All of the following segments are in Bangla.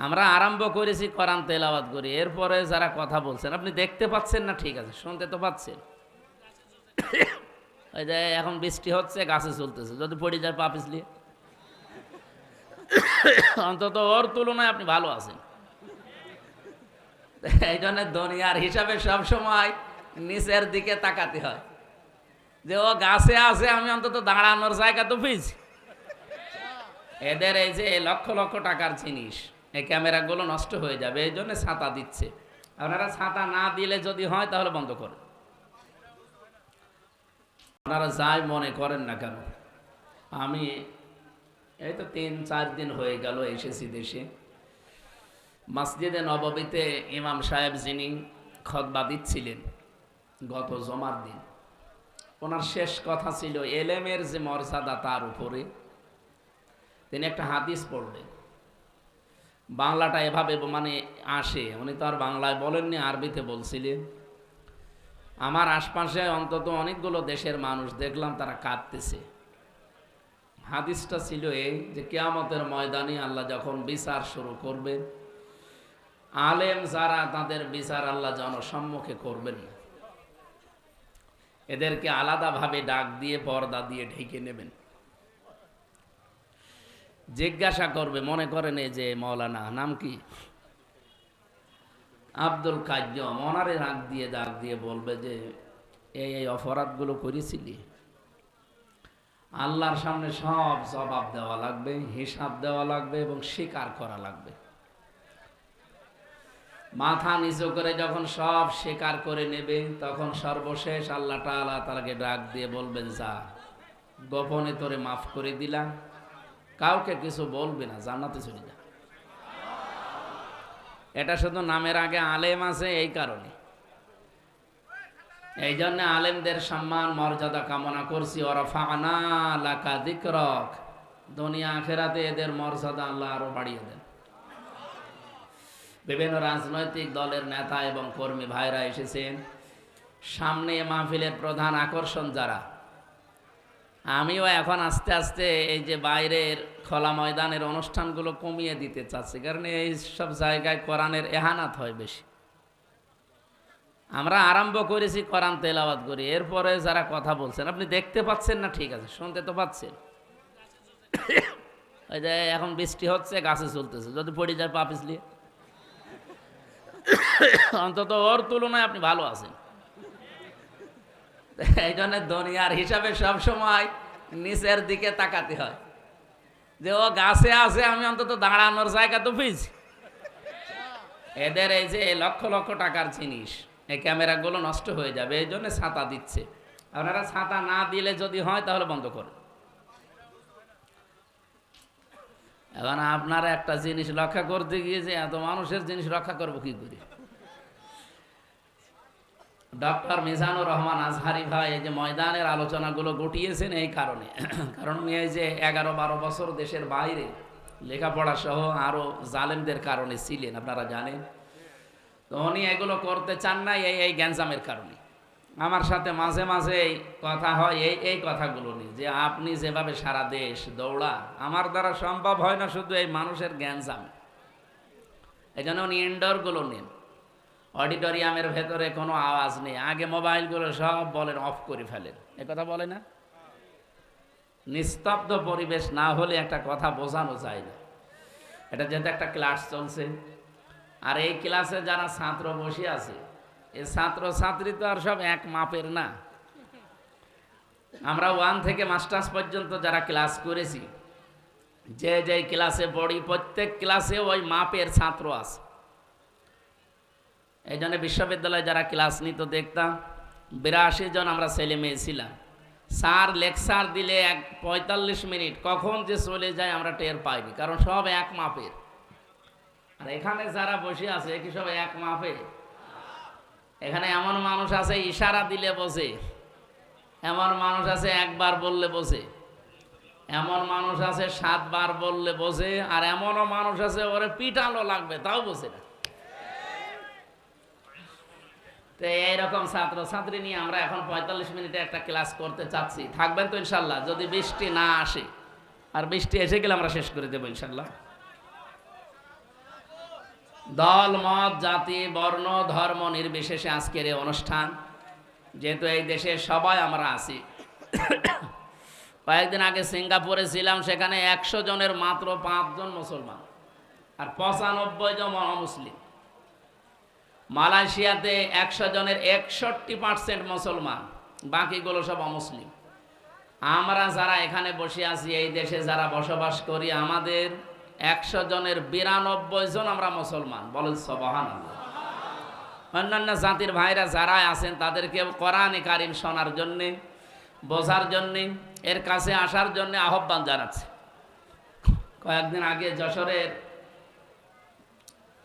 আমরা আরম্ভ করেছি কোরআন তেলাওয়াত করি, এরপরে যারা কথা বলছেন আপনি দেখতে পাচ্ছেন না, ঠিক আছে, শুনতে তো পাচ্ছেন। ওই যে এখন বৃষ্টি হচ্ছে, গাছে চলতেছে, যদি পড়ে যায় পা পিছলিয়ে, অন্তত ওর তুলনায় আপনি ভালো আছেন। এই জন্য দুনিয়ার হিসাবে সবসময় নিচের দিকে তাকাতে হয়, যে ও গাছে আছে, আমি অন্তত দাঁড়ানোর জায়গা তো পেয়েছি। এদের এই যে লক্ষ লক্ষ টাকার জিনিস, এই ক্যামেরাগুলো নষ্ট হয়ে যাবে, এই জন্য ছাতা দিচ্ছে। আপনারা ছাতা না দিলে যদি হয় তাহলে বন্ধ করেন, আপনারা যাই মনে করেন না কেন। আমি এই তো 3-4 দিন হয়ে গেল এসেছি দেশে। মসজিদে নববীতে ইমাম সাহেব যিনি খুতবা দিচ্ছিলেন গত জুমার দিন, ওনার শেষ কথা ছিল এলেমের যে মর্যাদা তার উপরে। তিনি একটা হাদিস পড়লেন, বাংলাটা এভাবে মানে আসে, উনি তো আর বাংলায় বলেননি, আরবিতে বলছিলেন। আমার আশপাশে অন্তত অনেকগুলো দেশের মানুষ দেখলাম, তারা কাঁদতেছে। হাদিসটা ছিল এই যে কিয়ামতের ময়দানে আল্লাহ যখন বিচার শুরু করবে, আলেম যারা, তাদের বিচার আল্লাহ জনসম্মুখে করবেন না, এদেরকে আলাদাভাবে ডাক দিয়ে পর্দা দিয়ে ঢেকে নেবেন। জিজ্ঞাসা করবে, মনে করেন এই যে মৌলানা নাম কি, আব্দুল কাজ্জম, ওনারে ডাক দিয়ে বলবে যে এই অপরাধগুলো করেছিলি, আল্লাহর সামনে সব জবাব দেওয়া লাগবে, হিসাব দেওয়া লাগবে এবং স্বীকার করা লাগবে। মাথা নিচু করে যখন সব স্বীকার করে নেবে, তখন সর্বশেষ আল্লাহ তাআলা তাকে ডাক দিয়ে বলবেন, যা, গোপনে তোরে মাফ করে দিলাম, কাউকে কিছু বলবে না, জান্নাতে চলে যা। এটা শুধু নামের আগে আলেম আছে এই কারণে। এই জন্য আলেমদের সম্মান মর্যাদা কামনা করছি। ওয়ারাফা'না লাকা যিকরাক, দুনিয়া আখিরাতে এদের মর্যাদা আল্লাহ আরো বাড়িয়ে দেন। বিভিন্ন রাজনৈতিক দলের নেতা এবং কর্মী ভাইরা এসেছেন। সামনে মাহফিলের প্রধান আকর্ষণ যারা, আমিও এখন আস্তে আস্তে এই যে বাইরের খোলা ময়দানের অনুষ্ঠানগুলো কমিয়ে দিতে চাচ্ছি, কারণ এই সব জায়গায় কোরআনের এহানাত হয় বেশি। আমরা আরম্ভ করেছি কোরআন তেলাওয়াত করি, এরপরে যারা কথা বলছেন আপনি দেখতে পাচ্ছেন না, ঠিক আছে, শুনতে তো পাচ্ছেন। ওই যে এখন বৃষ্টি হচ্ছে, গাছে চলতেছে, যদি পড়ে যায় পা পিছলিয়ে, অন্তত ওর তুলনায় আপনি ভালো আছেন। এই জন্য দুনিয়ার হিসাবে সবসময় নিচের দিকে তাকাতে হয়, যে ও গাছে আছে, আমি অন্তত দাঁড়ানোর জায়গা তো পেয়েছি। এদের এই যে লক্ষ লক্ষ টাকার জিনিস, এই ক্যামেরাগুলো নষ্ট হয়ে যাবে, এই জন্য ছাতা দিচ্ছে। আপনারা ছাতা না দিলে যদি হয় তাহলে বন্ধ করেন। এখন আপনারা একটা জিনিস রক্ষা করতে গিয়ে যে এত মানুষের জিনিস রক্ষা করবো কি করে। ডক্টর মিজানুর রহমান আজহারি ভাই এই যে ময়দানের আলোচনাগুলো গটিয়েছেন এই কারণে, কারণ উনি এই যে 11-12 বছর দেশের বাইরে লেখাপড়া সহ আরো জালেমদের কারণে ছিলেন, আপনারা জানেন। তো উনি এগুলো করতে চান না এই গ্যাঞ্জামের কারণে। আমার সাথে মাঝে মাঝে কথা হয় এই কথাগুলো নিয়ে, যে আপনি যেভাবে সারা দেশ দৌড়া, আমার দ্বারা সম্ভব হয় না শুধু এই মানুষের গ্যাঞ্জামে। এই জন্য উনি ইনডোরগুলো নেন, অডিটোরিয়ামের ভেতরে কোনো আওয়াজ নেই, আগে মোবাইলগুলো সব বলেন অফ করে ফেলেন, এ কথা বলে না। নিস্তব্ধ পরিবেশ না হলে একটা কথা বোঝানো যায় না। এটা যেহেতু একটা ক্লাস চলছে, আর এই ক্লাসে যারা ছাত্র বসে আছে, এই ছাত্র ছাত্রী তো আর সব এক মাপের না। আমরা 1 থেকে মাস্টার্স পর্যন্ত যারা ক্লাস করেছি, যে ক্লাসে পড়ি, প্রত্যেক ক্লাসে ওই মাপের ছাত্র আছে। এই জন্য বিশ্ববিদ্যালয়ে যারা ক্লাস নিত দেখতাম 82 জন আমরা ছেলে মেয়ে ছিলাম। স্যার লেকচার দিলে 45 মিনিট কখন যে চলে যায় আমরা টের পাইনি, কারণ সব এক মাপের। আর এখানে যারা বসে আছে কি সব এক মাপে? এখানে এমন মানুষ আছে ইশারা দিলে বোঝে, এমন মানুষ আছে একবার বললে বোঝে, এমন মানুষ আছে 7 বার বললে বোঝে, আর এমনও মানুষ আছে ওরে পিটানো লাগবে তাও বোঝে না। তো এইরকম ছাত্র ছাত্রী নিয়ে আমরা এখন 45 মিনিটে একটা ক্লাস করতে চাচ্ছি। থাকবেন তো ইনশাল্লাহ, যদি বৃষ্টি না আসে। আর বৃষ্টি এসে গেলে আমরা শেষ করে দেবো ইনশাল্লাহ। দল মত জাতি বর্ণ ধর্ম নির্বিশেষে আজকের এই অনুষ্ঠান, যেহেতু এই দেশে সবাই আমরা আছি। কয়েকদিন আগে সিঙ্গাপুরে ছিলাম, সেখানে 100 জনের মাত্র 5 জন মুসলমান আর 95 জন অমুসলিম। মালয়েশিয়াতে 100 জনের 61% মুসলমান, বাকিগুলো সব অমুসলিম। আমরা যারা এখানে বসে আছি, এই দেশে যারা বসবাস করি, আমাদের 100 জনের 92 জন আমরা মুসলমান। বলেন সুবহানাল্লাহ। অন্যান্য জাতির ভাইরা যারা আছেন তাদেরকে কোরআনে কারিম শোনার জন্যে, বোঝার জন্যে, এর কাছে আসার জন্য আহ্বান জানাচ্ছে। কয়েকদিন আগে যশোরের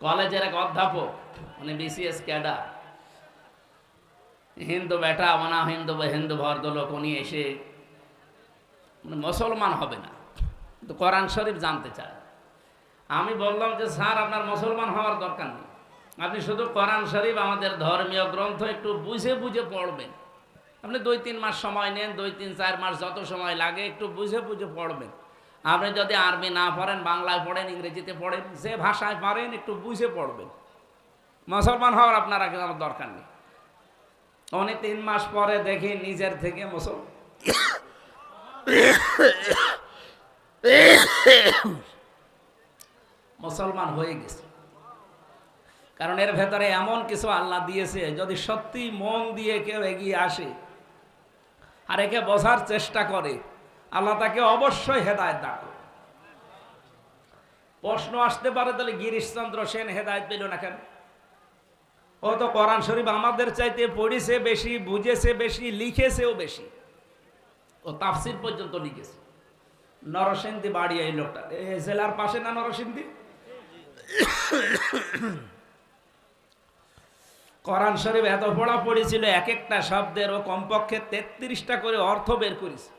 কলেজের এক অধ্যাপক, মানে বিসিএস ক্যাডার, হিন্দু বেটা মানা হিন্দু ভদ্রলোক, উনি এসে মানে মুসলমান হবে না, কিন্তু কোরআন শরীফ জানতে চায়। আমি বললাম যে স্যার, আপনার মুসলমান হওয়ার দরকার নেই, আপনি শুধু কোরআন শরীফ আমাদের ধর্মীয় গ্রন্থ একটু বুঝে বুঝে পড়বেন। আপনি 2-3 মাস সময় নেন, 2-3-4 মাস যত সময় লাগে, একটু বুঝে বুঝে পড়বেন। আপনি যদি আরবি না পড়েন, বাংলায় পড়েন, ইংরেজিতে পড়েন, যে ভাষায় পারেন একটু বুঝে পড়বেন। মুসলমান হওয়ার আপনার আগে আমার দরকার নেই। উনি 3 মাস পরে দেখি নিজের থেকে মুসলমান হয়ে গেছে। কারণ এর ভেতরে এমন কিছু আল্লাহ দিয়েছে, যদি সত্যি মন দিয়ে কেউ এগিয়ে আসে আর একে বোঝার চেষ্টা করে, আল্লাহ তাকে অবশ্যই হেদায়েত দান করবে। প্রশ্ন আসতে পারে, তাহলে গিরিশচন্দ্র সেন হেদায়েত পেল না কেন? ও তো কোরআন শরীফ আমাদের চাইতে পড়েছে বেশি, বুঝেছে বেশি, লিখেছেও বেশি। ও তাফসির পর্যন্ত লিখেছে। নরসিংদী বাড়ি এই লোকটা, জেলার পাশে না নরসিংদী? কোরআন শরীফ এত পড়া পড়েছিল, এক একটা শব্দের ও কমপক্ষে 33টা করে অর্থ বের করেছে।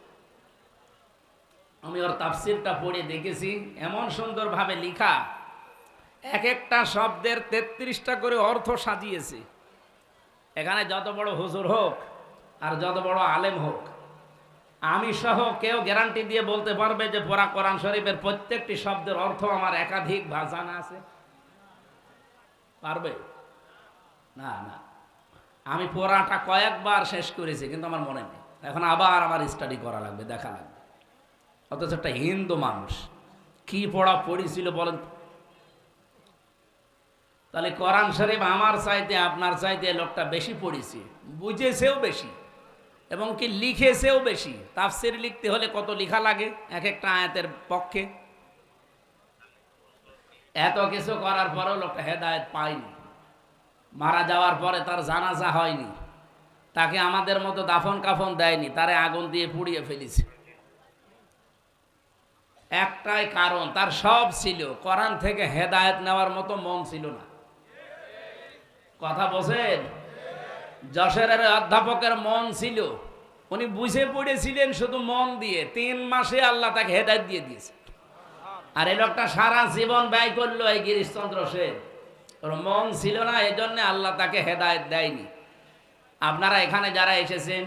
আমি ওর তাফসিরটা পড়ে দেখেছি, এমন সুন্দরভাবে লিখা, এক একটা শব্দের 33টা করে অর্থ সাজিয়েছে। এখানে যত বড় হুজুর হোক আর যত বড় আলেম হোক, আমি সহ কেউ গ্যারান্টি দিয়ে বলতে পারবে যে পড়া কোরআন শরীফের প্রত্যেকটি শব্দের অর্থ আমার একাধিক জানা আছে? পারবে না। না, আমি পড়াটা কয়েকবার শেষ করেছি, কিন্তু আমার মনে নেই। এখন আবার আমার স্টাডি করা লাগবে, দেখা লাগবে। অথচ একটা হিন্দু মানুষ কি পড়া পড়েছিল বলেন? তাহলে কোরআন শরীফ আমার চাইতে আপনার চাইতে লোকটা বেশি পড়েছে, বুঝেছেও বেশি, এবং কি লিখেছেও বেশি। তাফসির লিখতে হলে কত লেখা লাগে এক একটা আয়াতের পক্ষে। এত কিছু করার পরেও লোকটা হেদায়েত পায়নি। মারা যাওয়ার পরে তার জানাজা হয়নি, তাকে আমাদের মতো দাফন কাফন দেয়নি, তারে আগুন দিয়ে পুড়িয়ে ফেলেছে। একটাই কারণ, তার সব ছিল, কোরআন থেকে হেদায়েত নেওয়ার মতো মন ছিল না। কথা বোঝেন? যশোরের অধ্যাপকের মন ছিল, উনি বুঝে পড়েছিলেন শুধু মন দিয়ে। 3 মাসে আল্লাহ তাকে হেদায়েত দিয়ে দিয়েছে। আর এই লোকটা সারা জীবন ব্যয় করলো এই গিরিশচন্দ্র সেন, ওর মন ছিল না, এই জন্য আল্লাহ তাকে হেদায়েত দেয়নি। আপনারা এখানে যারা এসেছেন,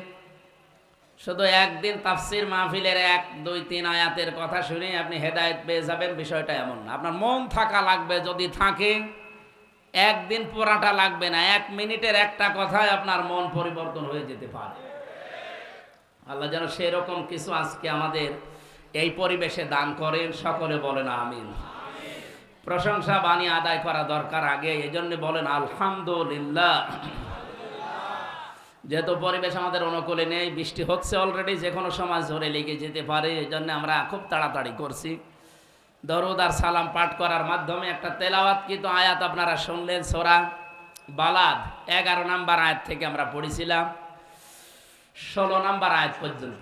শুধু একদিন তাফসির মাহফিলের 1-2-3 আয়াতের কথা শুনে আপনি হেদায়েত পেয়ে যাবেন, বিষয়টা এমন না। আপনার মন থাকা লাগবে, যদি থাকে একদিন পড়াটা লাগবে না, 1 মিনিটের একটা কথায় আপনার মন পরিবর্তন হয়ে যেতে পারে। আল্লাহ যেন সেরকম কিছু আজকে আমাদের এই পরিবেশে দান করেন। সকলে বলেন আমিন। প্রশংসা বাণী আদায় করা দরকার আগে, এই জন্য বলেন আলহামদুলিল্লাহ। যেহেতু পরিবেশ আমাদের অনুকূলে নেই, বৃষ্টি হচ্ছে অলরেডি, যে কোনো সময় ঝরে লেগে যেতে পারে, এই জন্য আমরা খুব তাড়াতাড়ি করছি। দরুদ আর সালাম পাঠ করার মাধ্যমে একটা তেলাওয়াতকৃত আয়াত আপনারা শুনলেন, সূরা বালাদ 11 নম্বর আয়াত থেকে আমরা পড়েছিলাম 16 নম্বর আয়াত পর্যন্ত।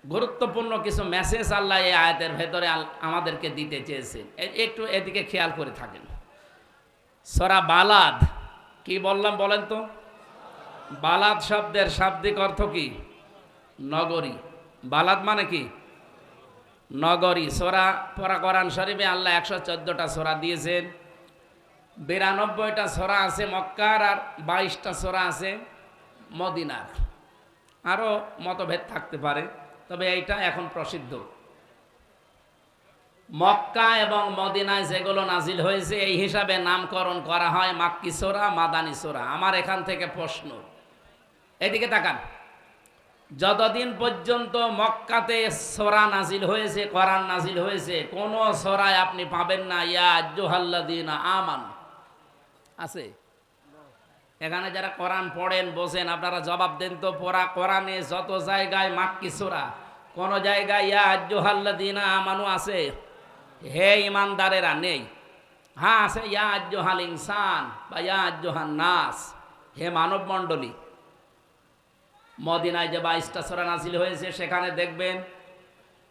গুরুত্বপূর্ণ কিছু মেসেজ আল্লাহ এই আয়াতের ভেতরে আমাদেরকে দিতে চেয়েছেন, একটু এদিকে খেয়াল করে থাকেন। সূরা বালাদ কি বললাম বলেন তো? বালাদ শব্দের শাব্দিক অর্থ কি? নগরী। বালাদ মানে কি? নগরী। সূরা পড়া কোরআন শরীফে আল্লাহ 114টা সূরা দিয়েছেন। 92টা সূরা আছে মক্কার, আর 22টা সূরা আছে মদিনার। আরও মতভেদ থাকতে পারে, তবে এইটা এখন প্রসিদ্ধ। মক্কা এবং মদিনায় যেগুলো নাজিল হয়েছে এই হিসাবে নামকরণ করা হয় মাক্কি সূরা, মাদানী সূরা। আমার এখান থেকে প্রশ্ন, এদিকে তাকান। যতদিন পর্যন্ত মক্কাতে সূরা নাজিল হয়েছে, কোরআন নাজিল হয়েছে, কোন সূরায় আপনি পাবেন না ইয়া আইয়ুহাল্লাযীনা আমানু। আছে? এখানে যারা কোরআন পড়েন বসেন, আপনারা জবাব দেন তো। পড়া কোরআনে যত জায়গায় মাক্কি সূরা, কোন জায়গায় ইয়া আইয়ুহাল্লাযীনা আমানু আছে? হে ইমানদারেরা নেই। হ্যাঁ আছে ইয়া আইয়ুহাল ইনসান বা ইয়া আইয়ুহান নাস, হে মানব মণ্ডলী। মদিনায় যে 22টা সূরা নাজিল হয়েছে সেখানে দেখবেন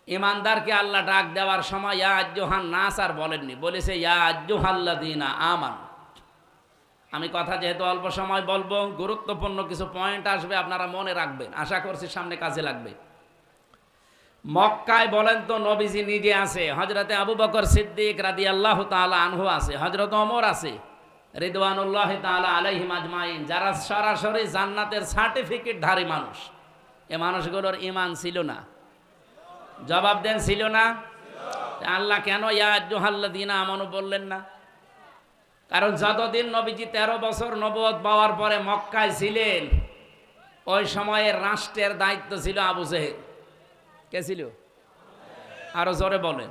ইমানদারকে আল্লাহ ডাক দেওয়ার সময় ইয়া আইয়ুহান নাস আর বলেননি, বলেছে ইয়া আইয়ুহাল্লাযীনা আমানু। আমি কথা যেহেতু অল্প সময় বলবো, গুরুত্বপূর্ণ কিছু পয়েন্ট আসবে, আপনারা মনে রাখবেন, আশা করছি সামনে কাজে লাগবে। মক্কায় বলেন তো নবীজি নিজে আছে, হযরতে আবু বকর সিদ্দিক রাদিয়াল্লাহু তাআলা আনহু আছে, হযরত ওমর আছে রিদওয়ানুল্লাহি তাআলা আলাইহিম আজমাইন, যারা সরাসরি জান্নাতের সার্টিফিকেট ধারী মানুষ। এ মানুষগুলোর ঈমান ছিল না? জবাব দেন, ছিল না? আল্লাহ কেন ইয়া আইয়ুহাল্লাযীনা আমানু বললেন না? কারণ যতদিন নবীজি 13 বছর নবুয়ত পাওয়ার পরে মক্কায় ছিলেন, ওই সময়ের রাষ্ট্রের দায়িত্ব ছিল আবু জেহেল। কে ছিল? আরো জোরে বলেন।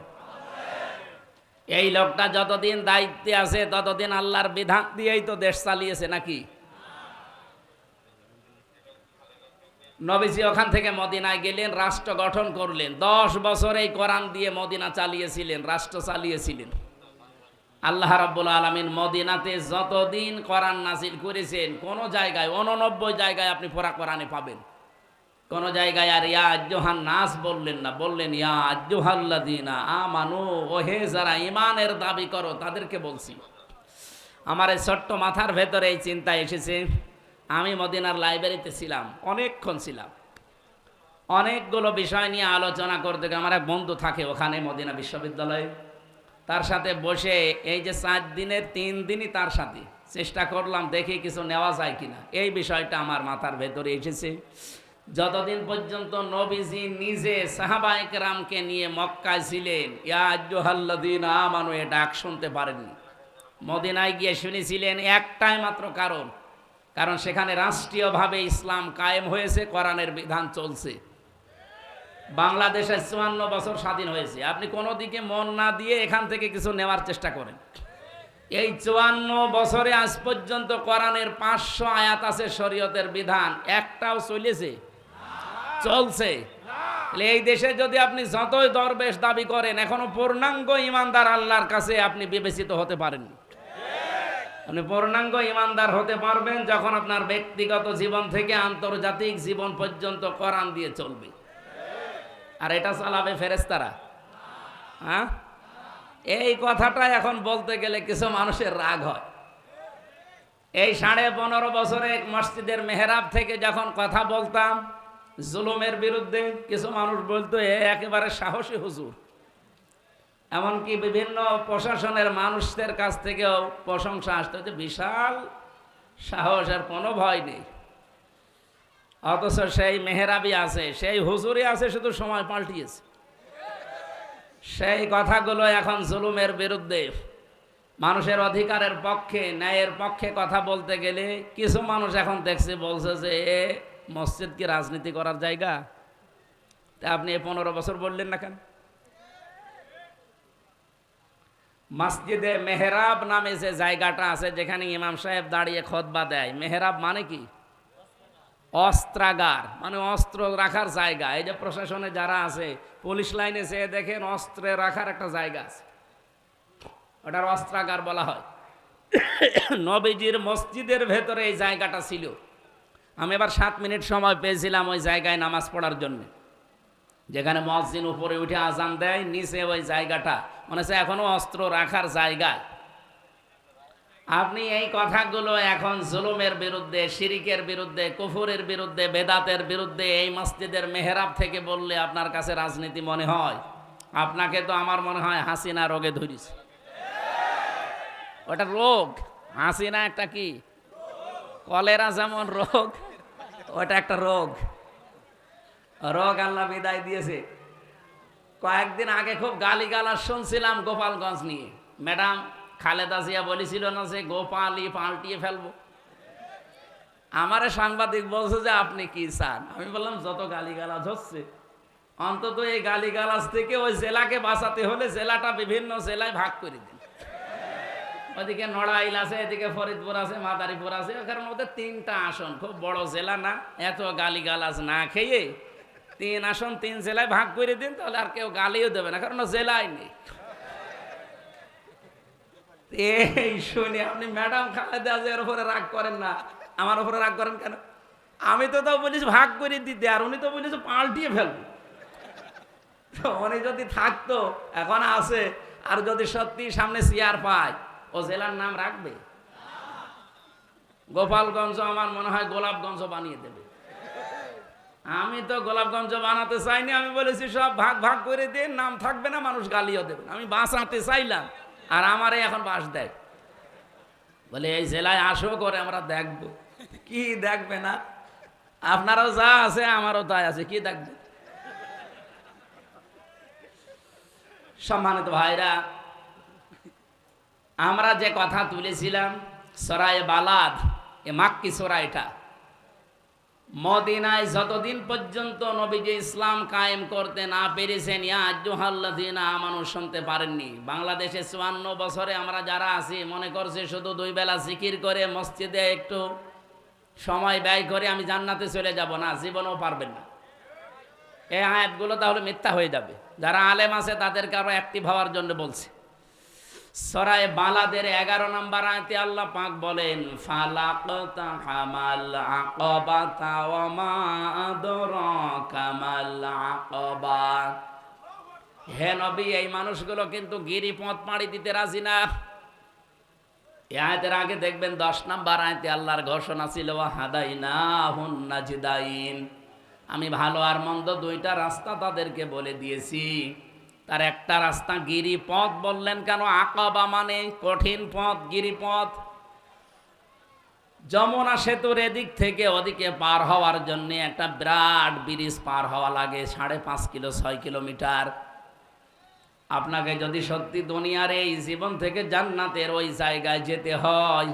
এই লোকটা যতদিন দায়িত্বে আছে ততদিন আল্লাহর বিধান দিয়েই তো দেশ চালিয়েছে, নাকি? নবীজি ওখান থেকে মদিনায় গেলেন, রাষ্ট্র গঠন করলেন। 10 বছর এই কোরআন দিয়ে মদিনা চালিয়েছিলেন, রাষ্ট্র চালিয়েছিলেন। আল্লাহ রাব্বুল আলামিন মদিনাতে যতদিন কোরআন নাজিল করেছেন, কোন জায়গায় 89 জায়গায় আপনি পড়া কোরআনে পাবেন। কোন জায়গায় আর ইয়া আইয়ুহান নাস বললেন না, বললেন ইয়া আইয়ুহাল্লাযীনা আমানু, ওহে যারা ঈমানের দাবি করো তাদেরকে বলছি। আমার এই ছোট্ট মাথার ভেতরে এই চিন্তা এসেছে। আমি মদিনার লাইব্রেরিতে ছিলাম, অনেকক্ষণ ছিলাম, অনেকগুলো বিষয় নিয়ে আলোচনা করতে। আমার এক বন্ধু থাকে ওখানে মদিনা বিশ্ববিদ্যালয়ে, তার সাথে বসে এই যে 4 দিনের 3 দিনই তার সাথে চেষ্টা করলাম, দেখি কিছু নেওয়া যায় কিনা। এই বিষয়টা আমার মাথার ভেতরে এসেছে। যতদিন পর্যন্ত নবীজি নিজে সাহাবায়ে কেরামকে নিয়ে মক্কায় ছিলেন, ইয়া আইয়ুহাল্লাযীনা আমানু এ ডাক শুনতে পারেননি। মদিনায় গিয়ে শুনেছিলেন একটাই মাত্র কারণ সেখানে রাষ্ট্রীয়ভাবে ইসলাম কায়েম হয়েছে, কোরআনের বিধান চলছে। বাংলাদেশে 54 বছর স্বাধীন হয়েছে, আপনি কোনো দিকে মন না দিয়ে এখান থেকে কিছু নেওয়ার চেষ্টা করেন। এই 54 বছরে আজ পর্যন্ত কোরআনের 500 আয়াত আছে, শরীয়তের বিধান একটাও চলেছে? চলছে? এই দেশে যদি আপনি যতই দরবেশ দাবি করেন, এখনো পূর্ণাঙ্গ ইমানদার আল্লাহর কাছে আপনি বিবেচিত হতে পারেননি। আপনি পূর্ণাঙ্গ ইমানদার হতে পারবেন যখন আপনার ব্যক্তিগত জীবন থেকে আন্তর্জাতিক জীবন পর্যন্ত কোরআন দিয়ে চলবে। আর এটা চালাবে ফেরেশতারা? হ্যাঁ, এই কথাটা এখন বলতে গেলে কিছু মানুষের রাগ হয়। এই 15.5 বছরে মসজিদের মেহরাব থেকে যখন কথা বলতাম জুলুমের বিরুদ্ধে, কিছু মানুষ বলতো এ একেবারে সাহসী হুজুর। এমনকি বিভিন্ন প্রশাসনের মানুষদের কাছ থেকেও প্রশংসা আসতো যে বিশাল সাহস, আর কোনো ভয় নেই। অথচ সেই মেহরাবই আছে, সেই হুজুরই আছে, শুধু সময় পাল্টিয়েছে। সেই কথাগুলো এখন জুলুমের বিরুদ্ধে, মানুষের অধিকারের পক্ষে, ন্যায়ের পক্ষে কথা বলতে গেলে কিছু মানুষ এখন দেখছে, বলছে যে এ মসজিদ কি রাজনীতি করার জায়গা? তা আপনি 15 বছর বললেন না কেন? মসজিদে মেহরাব নামে যে জায়গাটা আছে, যেখানে ইমাম সাহেব দাঁড়িয়ে খুতবা দেয়, মেহরাব মানে কি? অস্ত্রাগার, মানে অস্ত্র রাখার জায়গা। এই যে প্রশাসনে যারা আছে, পুলিশ লাইনে যে দেখেন অস্ত্রে রাখার একটা জায়গা আছে, ওটার অস্ত্রাগার বলা হয়। নবীজির মসজিদের ভেতরে এই জায়গাটা ছিল। আমি এবার 7 মিনিট সময় পেয়েছিলাম ওই জায়গায় নামাজ পড়ার জন্য, যেখানে মুয়াজ্জিন উপরে উঠে আজান দেয়, নিচে ওই জায়গাটা মনে হচ্ছে এখনো অস্ত্র রাখার জায়গা। আপনি এই কথাগুলো এখন জুলুমের বিরুদ্ধে, শিরিকের বিরুদ্ধে, কুফরের বিরুদ্ধে, বেদাতের বিরুদ্ধে এই মসজিদের মেহরাব থেকে বললে আপনার কাছে রাজনীতি মনে হয়? আপনাকে তো আমার মনে হয় হাসিনা রোগে ধরেছে। ওটা রোগ, হাসিনা একটা কি কলেরা যেমন রোগ, ওটা একটা রোগ। রোগ আল্লাহ বিদায় দিয়েছে। কয়েকদিন আগে খুব গালিগালাজ শুনছিলাম গোপালগঞ্জ নিয়ে। ম্যাডাম খালেদা জিয়া বলেছিল না যে গোপালই পাল্টিয়ে ফেলবো। আমারে সাংবাদিক বলছে যে আপনি কি চান? আমি বললাম যত গালিগালাজ হচ্ছে অন্তত এই গালিগালাজ থেকে ওই জেলাকে বাঁচাতে হলে জেলাটা বিভিন্ন জেলায় ভাগ করে দিন। ওদিকে নড়াইল আছে, এদিকে ফরিদপুর আছে, মাদারীপুর আছে, ওখানের মধ্যে 3টা আসন, খুব বড় জেলা না, এত গালিগালাজ না খেয়ে 3 আসন 3 জেলায় ভাগ করে দিন, তাহলে আর কেউ গালিও দেবে না, কারণ জেলায় নেই। এই শুনে আপনি ম্যাডাম খালেদা জিয়ার উপরে রাগ করেন না, আমার উপরে রাগ করেন কেন? আমি তো বলিস ভাগ করে দিতে, আর উনি তো বলিস পাল্টিয়ে ফেলবো। তো উনি যদি থাকতো, এখন আছে, আর যদি সত্যি সামনে চেয়ার পায়, ও জেলার নাম রাখবে? গোপালগঞ্জ আমার মনে হয় গোলাপগঞ্জ বানিয়ে দেবে। আমি তো গোলাপগঞ্জ বানাতে চাইনি, আমি বলেছি সব ভাগ ভাগ করে দিন, নাম থাকবে না, মানুষ গালিও দেবে। আমি বাঁচাতে চাইলাম, আর আমারে এখন বাস দেয়, বলে এই জেলায় আসো করে আমরা দেখব। কি দেখবে না? আপনারও যা আছে আমারও তাই আছে, কি দেখবে? সম্মানিত ভাইরা, আমরা যে কথা তুলেছিলাম সরায়ে বালাদ, এ মাক্কি সূরা, এটা মদিনায় যতদিন পর্যন্ত নবীজি ইসলাম কায়েম করতে না পেরেছেন, ইয়া আইয়ুহাল্লাযীনা আমানু শুনতে পারেননি। বাংলাদেশে 54 বছরে আমরা যারা আছি মনে করছে শুধু 2 বেলা জিকির করে মসজিদে একটু সময় ব্যয় করে আমি জান্নাতে চলে যাব, না, জীবনেও পারবেন না। এই আয়াতগুলো তাহলে মিথ্যা হয়ে যাবে। যারা আলেম আছে তাদেরকে আরো অ্যাক্টিভ হওয়ার জন্য বলছে। সূরা বালাদের 11 নম্বর আয়াতে আল্লাহ পাক বলেন, ফালাকতা হামাল আকাবাতা ওয়া মা আদরাকা মাল আকাবা। হে নবী, এই মানুষগুলো কিন্তু গিরিপথ পাড়ি দিতে রাজি না। এই আয়াতের আগে দেখবেন 10 নম্বর আয়াতে আল্লাহর ঘোষণা ছিল, ওয়া হাদাইনাহুন নাজদাইন, আমি ভালো আর মন্দ 2টা রাস্তা তাদেরকে বলে দিয়েছি। তার একটা রাস্তা গিরিপথ বললেন কেন? আকাবা মানে কঠিন পথ, গিরিপথ। যমুনা সেতুর এদিক থেকে ওদিকে পার হওয়ার জন্য একটা বিরাট ব্রিজ পার হওয়া লাগে, 5.5 কিলো 6 কিলোমিটার। আপনাকে যদি সত্যি দুনিয়ার এই জীবন থেকে জান্নাতের ওই জায়গায় যেতে হয়,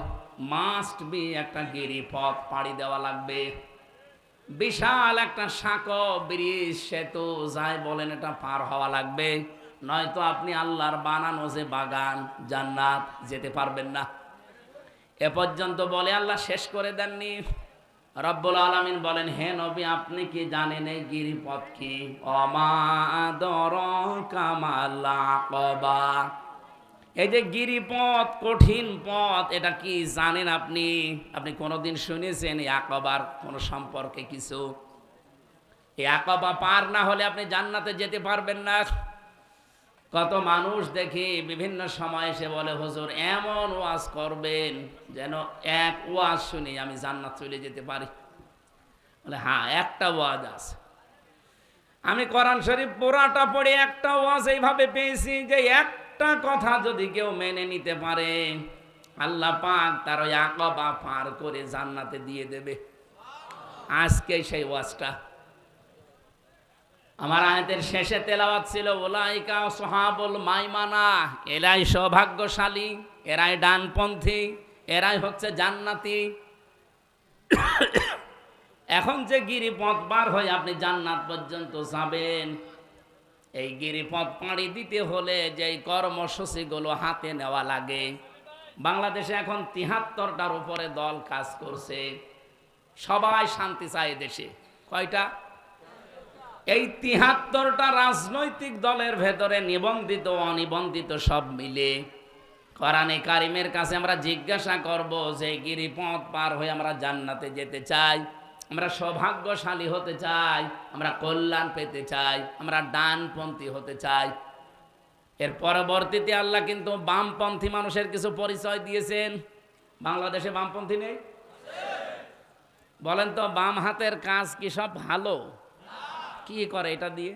মাস্ট বি একটা গিরিপথ পাড়ি দেওয়া লাগবে। বিশাল একটা সাঁকো ব্রিজ, সেতু যাই বলেন, এটা পার হওয়া লাগবে, নয়তো আপনি আল্লাহর বানানো যে বাগান জান্নাত যেতে পারবেন না। এ পর্যন্ত বলে আল্লাহ শেষ করে দেননি। রব্বুল আলামিন বলেন, হে নবী, আপনি কি জানেন এই গিরিপথ কি? ওমা আদরাকা মাল আকাবা, এই যে গিরিপথ, কঠিন পথ, এটা কি জানেন আপনি? আপনি কোনোদিন শুনেছেন এই আকাবার কোনো সম্পর্কে কিছু? এই আকাবা পার না হলে আপনি জান্নাতে যেতে পারবেন না। কত মানুষ দেখি বিভিন্ন সময় এসে বলে, হুজুর এমন ওয়াজ করবেন যেন এক ওয়াজ শুনি আমি জান্নাত চলে যেতে পারি। বলে হ্যাঁ, একটা ওয়াজ আছে। আমি কোরআন শরীফ পুরাটা পড়ে একটা ওয়াজ এইভাবে পেয়েছি যে একটা কথা যদি কেউ মেনে নিতে পারে, আল্লাহ পাক তার ওই আকাবা পার করে জান্নাতে দিয়ে দেবে। আজকে সেই ওয়াজটা আমার আয়াতের শেষে তেলাওয়াত ছিল, উলাইকা আসহাবুল মাইমানা, এরাই সৌভাগ্যশালী, এরাই ডানপন্থী, এরাই হচ্ছে জান্নাতি। এখন যে গিরিপথ পার হয়ে আপনি জান্নাত পর্যন্ত যাবেন, এই গিরিপথ পাড়ি দিতে হলে যে কর্মসূচিগুলো হাতে নেওয়া লাগে, বাংলাদেশে এখন 73টার উপরে দল কাজ করছে। সবাই শান্তি চায় দেশে। কয়টা? এই 73টা রাজনৈতিক দলের ভেতরে নিবন্ধিত অনিবন্ধিত সব মিলে কোরআনে কারিমের কাছে আমরা জিজ্ঞাসা করব যে গিরিপথ পার হয়ে আমরা জান্নাতে যেতে চাই, আমরা সৌভাগ্যশালী হতে চাই, আমরা কল্যাণ পেতে চাই, আমরা ডানপন্থী হতে চাই। এর পরবর্তীতে আল্লাহ কিন্তু বামপন্থী মানুষের কিছু পরিচয় দিয়েছেন। বাংলাদেশে বামপন্থী নেই? বলেন তো, বাম হাতের কাজ কি সব ভালো? কি করে এটা দিয়ে?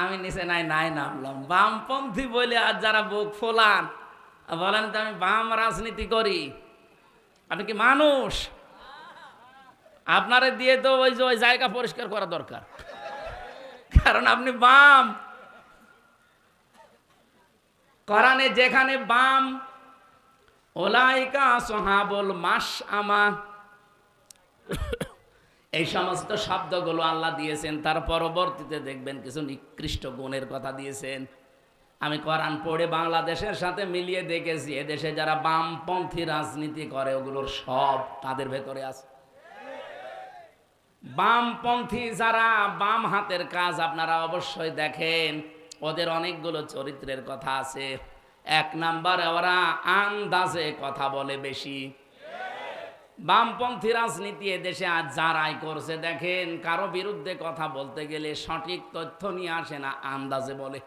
আমি নিচে নাই নামলাম বামপন্থী বলে, আর যারা বুক ফোলান বলেন তো আমি বাম রাজনীতি করি, আপনি কি মানুষ? আপনারে দিয়ে তো ওই যে ওই জায়গা পরিষ্কার করা দরকার। কারণ আপনি বাম। কোরআনে যেখানে বাম, ওলাইকা আসহাবুল মাশআমা, এই সমস্ত শব্দগুলো আল্লাহ দিয়েছেন, তার পরবর্তীতে দেখবেন কিছু নিকৃষ্ট গুণের কথা দিয়েছেন। আমি কোরআন পড়ে বাংলাদেশের সাথে মিলিয়ে দেখেছি, এদেশে যারা বামপন্থী রাজনীতি করে ওগুলোর সব তাদের ভেতরে আছে। বামপন্থী যারা বাম হাতের কাজ আপনারা অবশ্যই দেখেন, ওদের অনেকগুলো চরিত্রের কথা আছে। এক নাম্বারে ওরা আন্দাজে কথা বলে বেশি। বামপন্থী রাজনীতি এদেশে আজ যারাই করছে দেখেন, কারো বিরুদ্ধে কথা বলতে গেলে সঠিক তথ্য নিয়ে আসে না, আন্দাজে বলে।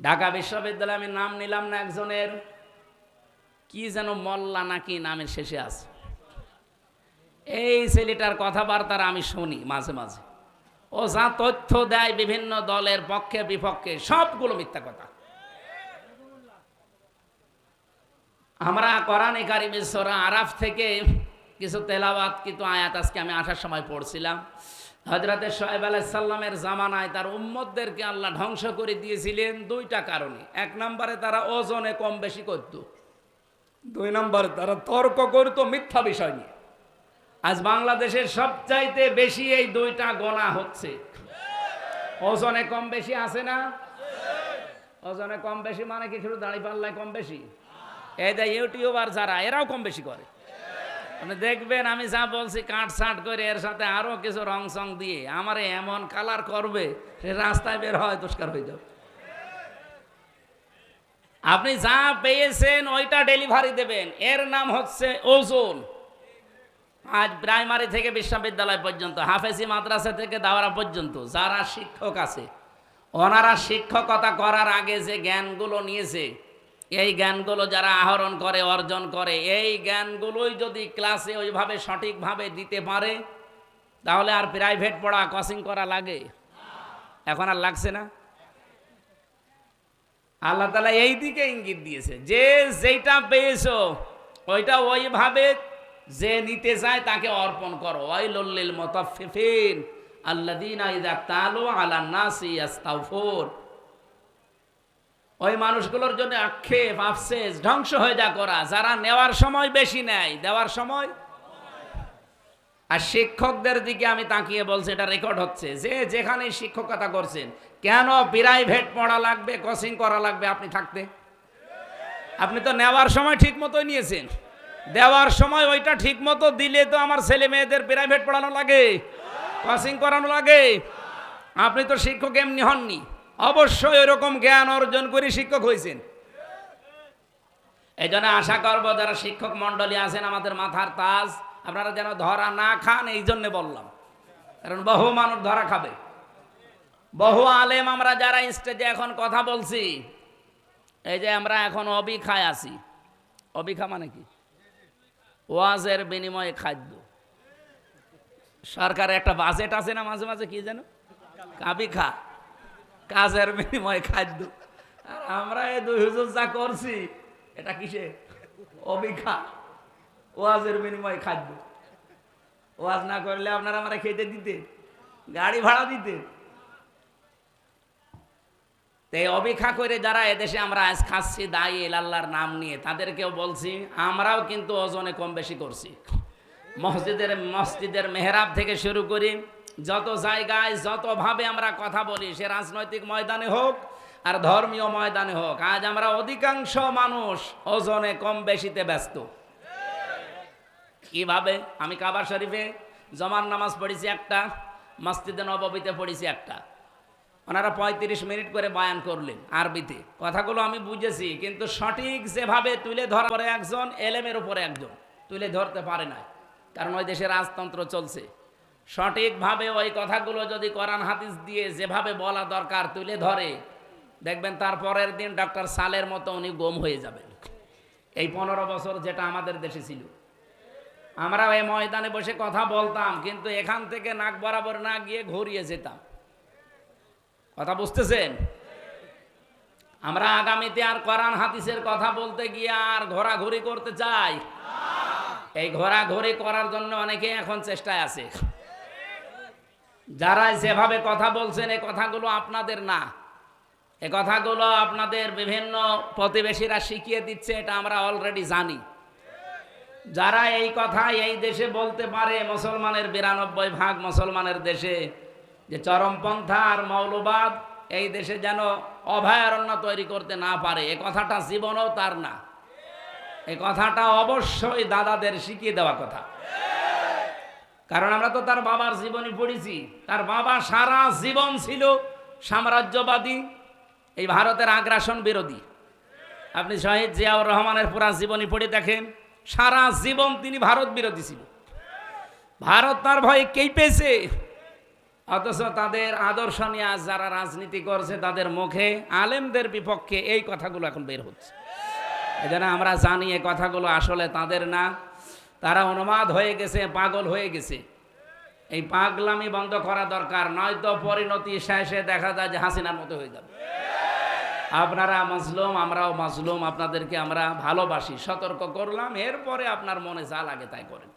ঢাকা বিশ্ববিদ্যালয়ে আমি নাম নিলাম না একজনের, কি যেন মোল্লা নাকি নামের শেষে আছে, এই ছেলেটার কথাবার্তার আমি শুনি মাঝে মাঝে। ও যা তথ্য দেয় বিভিন্ন দলের পক্ষে বিপক্ষে, সবগুলো মিথ্যা কথা। আমরা কোরআনে কারিমে সূরা আরাফ থেকে কিছু তেলাওয়াত, কিন্তু আয়াত আজকে আমি আসার সময় পড়ছিলাম। হযরতে শুআয়ব আলাইহিস সালামের জামানায় তার উম্মতদেরকে আল্লাহ ধ্বংস করে দিয়েছিলেন দুইটা কারণে। এক নম্বরে তারা ওজনে কম বেশি করত, দুই নম্বরে তারা তর্ক করত মিথ্যা বিষয় নিয়ে। আজ বাংলাদেশের সবচাইতে বেশি এই দুইটা গোনা হচ্ছে। ওজনে কম বেশি আছে না? ওজনে কম বেশি মানে কি শুধু দাঁড়িপাল্লায় কম বেশি? এই যে ইউটিউবার যারা, এরাও কম বেশি করে। আপনি দেখবেন আমি যা বলছি কাটছাট করে এর সাথে আরো কিছু রং সং দিয়ে আমারে এমন কালার করবে, সে রাস্তায় বের হয় দুষ্কার হয়ে যাবে। আপনি যা পেয়েছেন ওইটা ডেলিভারি দেবেন, এর নাম হচ্ছে ওজন। আজ প্রাইমারি থেকে বিশ্ববিদ্যালয় পর্যন্ত, হাফেজি মাদ্রাসা থেকে দাওরা পর্যন্ত যারা শিক্ষক আছে, ওনারা শিক্ষকতা করার আগে যে জ্ঞানগুলো নিয়েছে, এই জ্ঞানগুলো যারা আহরণ করে, অর্জন করে, এই জ্ঞানগুলোই যদি ক্লাসে ওইভাবে সঠিকভাবে দিতে পারে, তাহলে আর প্রাইভেট পড়া, কোচিং করা লাগে? এখন আর লাগছে না। আল্লাহ তাআলা এই দিকে ইঙ্গিত দিয়েছে যে যেটা পেয়েছো ওইটা ওইভাবে যে নিতে যায় তাকে অর্পণ করো। ওয়াইলুল লিল মুতাফফিফিন আল্লাযীনা ইযা তালু আলান নাসি ইস্তাগফুর। ওই মানুষগুলোর জন্য আক্ষেপ, আফসোস, ধ্বংস হয়ে যা করা, যারা নেওয়ার সময় বেশি নেয়, দেওয়ার সময়। আর শিক্ষকদের দিকে আমি তাকিয়ে বলছি, এটা রেকর্ড হচ্ছে, যে যেখানে শিক্ষকতা করছেন, কেন প্রাইভেট পড়া লাগবে, কোচিং করা লাগবে আপনি থাকতে? আপনি তো নেওয়ার সময় ঠিক মতোই নিয়েছেন, দেওয়ার সময় ওইটা ঠিক মতো দিলে তো আমার ছেলে মেয়েদের প্রাইভেট পড়ানো লাগে, কোচিং করানো লাগে। আপনি তো শিক্ষক এমনি হননি, অবশ্যই এরকম জ্ঞান অর্জন করে শিক্ষক হয়েছেন। এই জন্য আশা করবো যারা শিক্ষক মন্ডলী আছেন, আমাদের মাথার তাজ, আপনারা যেন ধরা না খান, এই জন্য বললাম। কারণ বহু মানুষ ধরা খাবে। বহু আলেম আমরা যারা স্টেজে এখন কথা বলছি, এই যে আমরা এখন অবিখায় আছি। অবিখা মানে কি? ওয়াজের বিনিময়ে খাদ্য। সরকারের একটা বাজেট আছে না মাঝে মাঝে, কি যেন কাবিখা, কাজের বিনিময়ে খাদ্য। আর আমরা এই দুই হুজুর যা করছি, এটা কিসে? অবিখা, ওয়াজের বিনিময়ে খাদ্য। ওয়াজ না করলে আপনারা আমরা খেতে দিতে, গাড়ি ভাড়া দিতে। এই অবিখা করে যারা এদেশে আমরা আজ খাচ্ছি দায়ী আল্লাহর নাম নিয়ে, তাদেরকেও বলছি আমরাও কিন্তু ওজনে কম বেশি করছি। মসজিদের মেহরাব থেকে শুরু করি, যত জায়গায় যতভাবে আমরা কথা বলি, সে রাজনৈতিক ময়দানে হোক আর ধর্মীয় ময়দানে হোক, আজ আমরা অধিকাংশ মানুষ ওজনে কম বেশিতে ব্যস্ত। কিভাবে? আমি কাবা শরীফে জমার নামাজ পড়েছি একটা, মসজিদে নববীতে পড়েছি একটা। ওনারা 35 মিনিট করে বয়ান করলেন আরবিতে, কথাগুলো আমি বুঝেছি, কিন্তু সঠিক যেভাবে তুলে ধরা পরে একজন, এলেমের উপরে একজন তুলে ধরতে পারে না, কারণ ওই দেশে রাজতন্ত্র চলছে। সঠিকভাবে ওই কথাগুলো যদি কোরআন হাদিস দিয়ে যেভাবে বলা দরকার তুলে ধরে, দেখবেন তার পরের দিন ডক্টর সালের মতো উনি গম হয়ে যাবেন। এই 15 বছর যেটা আমাদের দেশে ছিল, আমরা এই ময়দানে বসে কথা বলতাম, কিন্তু এখান থেকে নাক বরাবর না গিয়ে ঘুরিয়ে যেতাম। কথা বুঝতেছেন? আমরা আগামীতে আর কোরআন হাদিসের কথা বলতে গিয়ে আর ঘোরাঘুরি করতে চাই? এই ঘোরাঘুরি করার জন্য অনেকে এখন চেষ্টায় আছে। যারা যেভাবে কথা বলছেন এই কথাগুলো আপনাদের না, এ কথাগুলো আপনাদের বিভিন্ন প্রতিবেশীরা শিখিয়ে দিচ্ছে, এটা আমরা অলরেডি জানি। যারা এই কথা এই দেশে বলতে পারে, মুসলমানের 92% মুসলমানের দেশে, যে চরমপন্থা আর মৌলবাদ এই দেশে যেন অভয়ারণ্য তৈরি করতে না পারে, এ কথাটা জীবনেও তার না। এই কথাটা অবশ্যই দাদাদের শিখিয়ে দেওয়া কথা। কারণ আমরা তো তার বাবার জীবনী পড়েছি। তার বাবা সারা জীবন ছিল সাম্রাজ্যবাদী, এই ভারতের আগ্রাসন বিরোধী। আপনি শহীদ জিয়াউর রহমানের পুরা জীবনী পড়ে দেখেন, সারা জীবন তিনি ভারত বিরোধী ছিল। ভারত তার ভয়ে কেঁপেছে, অথচ তাদের আদর্শ নিয়ে আজ যারা রাজনীতি করছে তাদের মুখে আলেমদের বিপক্ষে এই কথাগুলো এখন বের হচ্ছে। এজন্য আমরা জানি এই কথাগুলো আসলে তাদের না, তারা উন্মাদ হয়ে গেছে, পাগল হয়ে গেছে। এই পাগলামি বন্ধ করা দরকার, নয়তো পরিণতি শেষে দেখা যায় যে হাসিনার মতো হয়ে যাবে। আপনারা মাজলুম, আমরাও মাজলুম, আপনাদেরকে আমরা ভালোবাসি, সতর্ক করলাম, এরপরে আপনার মনে যা লাগে তাই করেন।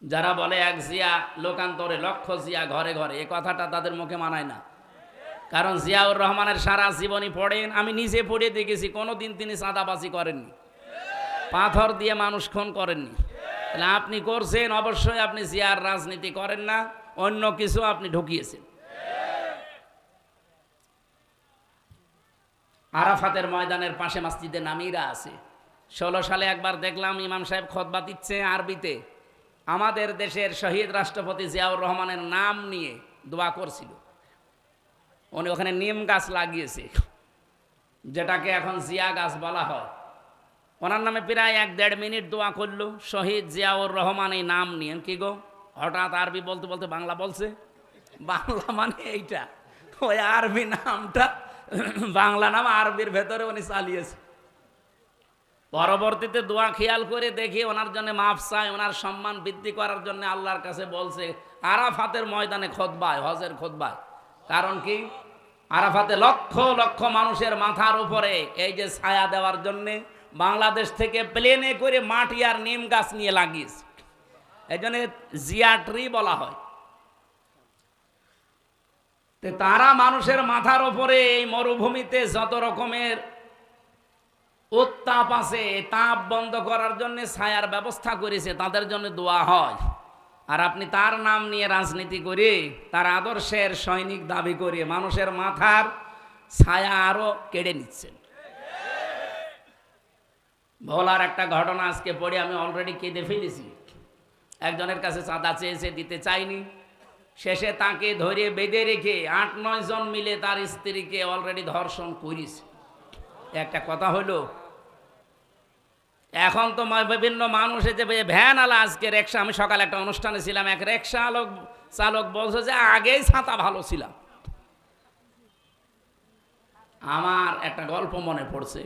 যারা বলে এক জিয়া লোকান্তরে লক্ষ জিয়া ঘরে ঘরে, এ কথাটা তাদের মুখে মানায় না। কারণ জিয়াউর রহমানের সারা জীবনী পড়েন, আমি নিজে পড়ে দেখেছি, কোনোদিন তিনি চাঁদাবাজি করেননি, পাথর দিয়ে মানুষ খুন করেননি। তাহলে আপনি করছেন, অবশ্যই আপনি জিয়ার রাজনীতি করেন না, অন্য কিছু আপনি ঢুকিয়েছেন। আরাফাতের ময়দানের পাশে মসজিদে নামিরা আছে। 16 সালে একবার দেখলাম ইমাম সাহেব খুতবা দিচ্ছে আরবিতে, আমাদের দেশের শহীদ রাষ্ট্রপতি জিয়াউর রহমানের নাম নিয়ে দোয়া করছিল। উনি ওখানে নিম গাছ লাগিয়েছে, যেটাকে এখন জিয়া গাছ বলা হয়। ওনার নামে প্রায় 1-1.5 মিনিট দোয়া করলো, শহীদ জিয়াউর রহমান এই নাম নিয়ে। কি গো, হঠাৎ আরবি বলতে বলতে বাংলা বলছে? বাংলা মানে এইটা, ওই আরবি নামটা বাংলা নাম আরবির ভেতরে উনি চালিয়েছে। পরবর্তীতে দোয়া খেয়াল করে দেখি ওনার জন্য মাফ চায়, ওনার সম্মান বৃদ্ধি করার জন্য আল্লাহর কাছে বলছে আরাফাতের ময়দানে খুতবায়, হজের খুতবায়। কারণ কি, আরাফাতে লক্ষ লক্ষ মানুষের মাথার উপরে এই যে ছায়া দেওয়ার জন্যে বাংলাদেশ থেকে প্লেনে করে মাটি আর নিম গাছ নিয়ে লাগিয়েছে, এই জন্য জিয়া ট্রি বলা হয়। তারা মানুষের মাথার উপরে এই মরুভূমিতে যত রকমের উত্তাপ আছে, তাপ বন্ধ করার জন্য ছায়ার ব্যবস্থা করেছে, তাদের জন্য দোয়া হয়। আর আপনি তার নাম নিয়ে রাজনীতি করে, তার আদর্শের সৈনিক দাবি করে মানুষের মাথার ছায়া আরো কেড়ে নিচ্ছেন। ভোলার একটা ঘটনা আজকে পড়ে আমি অলরেডি কেঁদে ফেলেছি। একজনের কাছে চাঁদা চেয়েছে, দিতে চাইনি, শেষে তাকে ধরে বেঁধে রেখে 8-9 জন মিলে তার স্ত্রীকে অলরেডি ধর্ষণ করেছে। একটা কথা হলো, এখন তো বিভিন্ন মানুষ যে ভ্যান আলা, আজকে রিক্সা, আমি সকালে একটা অনুষ্ঠানে ছিলাম, এক রিক্সা চালক বলছে যে আগেই ছাতা ভালো ছিলাম। আমার একটা গল্প মনে পড়ছে,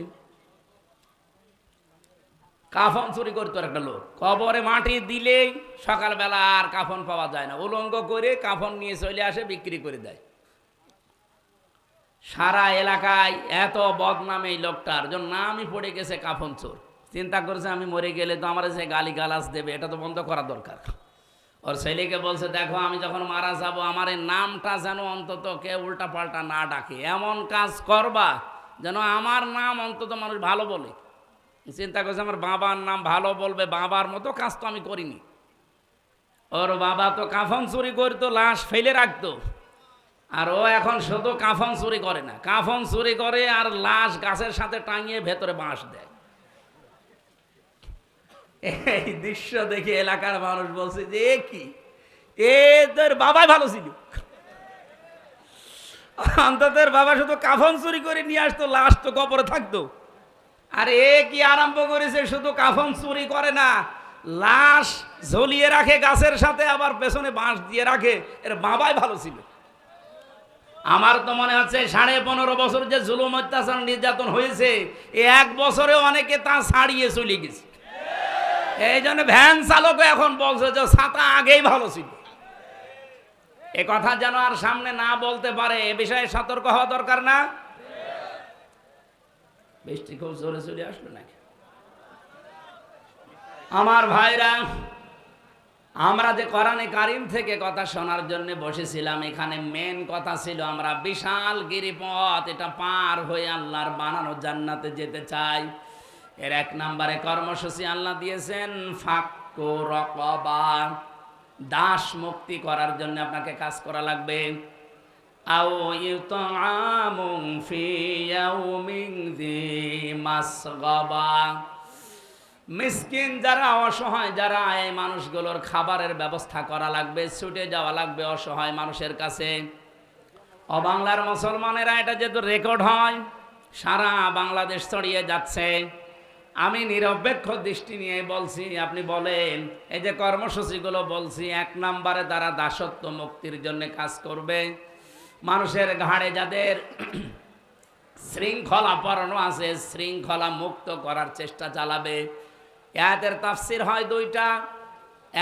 কাফন চুরি করতো একটা লোক, কবরে মাটি দিলেই সকালবেলা আর কাফন পাওয়া যায় না, উলঙ্গ করে কাফন নিয়ে চলে আসে, বিক্রি করে দেয়। সারা এলাকায় এত বদনাম এই লোকটার জন্য নামই পড়ে গেছে কাফন চোর। চিন্তা করছে আমি মরে গেলে তো আমার যে গালি গালাজ দেবে, এটা তো বন্ধ করা দরকার। ওর ছেলেকে বলছে, দেখো আমি যখন মারা যাব আমার এই নামটা যেন অন্তত কেউ উল্টা পাল্টা না ডাকে, এমন কাজ করবা যেন আমার নাম অন্তত মানুষ ভালো বলে। চিন্তা করছে আমার বাবার নাম ভালো বলবে, বাবার মতো কাজ তো আমি করিনি। ওর বাবা তো কাফন চুরি করতো, লাশ ফেলে রাখতো, আর ও এখন শুধু কাফন চুরি করে না, কাফন চুরি করে আর লাশ গাছের সাথে টাঙিয়ে ভেতরে বাঁশ দেয়। এই দৃশ্য দেখে এলাকার মানুষ বলছে যে কি, এ তোর বাবাই ভালো ছিল, অন্তত বাবা শুধু কাফন চুরি করে নিয়ে আসতো, লাশ তো কবরে থাকতো। আর এ কি আরম্ভ করেছে, শুধু কাফন চুরি করে না, লাশ ঝুলিয়ে রাখে গাছের সাথে, আবার পেছনে বাঁশ দিয়ে রাখে। এর বাবাই ভালো ছিল। আমার তো মনে হচ্ছে 15.5 বছর যে জুলুম অত্যাচার নির্যাতন হয়েছে, এই 1 বছরে অনেকে তা ছাড়িয়ে চলে গেছে। এই জন্য ভ্যান চালকও এখন বলছে যে ছাতা আগেই ভালো ছিল। এ কথা যেন আর সামনে না বলতে পারে, এ বিষয়ে সতর্ক হওয়া দরকার না? বৃষ্টি খুব জোরে চলে আসলো নাকি? আমার ভাইরা, আমরা যে কোরআনে কারিম থেকে কথা শোনার জন্য বসেছিলাম, এখানে মেন কথা ছিল আমরা বিশাল গিরিপথ এটা পার হয়ে আল্লাহর বানানো জান্নাতে যেতে চাই। এর 1 নম্বরে কর্মসূচি আল্লাহ দিয়েছেন ফাক্কু রাকাবা, দাস মুক্তি করার জন্য আপনাকে কাজ করা লাগবে। আও ইউতআমুন ফি ইয়াউমিন যি মাসগাবা, মিসকিন যারা অসহায় যারা, এই মানুষগুলোর খাবারের ব্যবস্থা করা লাগবে, ছুটে যাওয়া লাগবে অসহায় মানুষের কাছে। বাংলার মুসলমানেরা এটা যেহেতু রেকর্ড হয়, সারা বাংলাদেশ ছড়িয়ে যাচ্ছে, আমি নিরপেক্ষ দৃষ্টি নিয়ে বলছি, আপনি বলেন এই যে কর্মসূচিগুলো বলছি, 1 নম্বরে তারা দাসত্ব মুক্তির জন্য কাজ করবে। মানুষের ঘাড়ে যাদের শৃঙ্খলা পরানো আছে, শৃঙ্খলা মুক্ত করার চেষ্টা চালাবে। আয়াতের তাফসির হয় 2টা।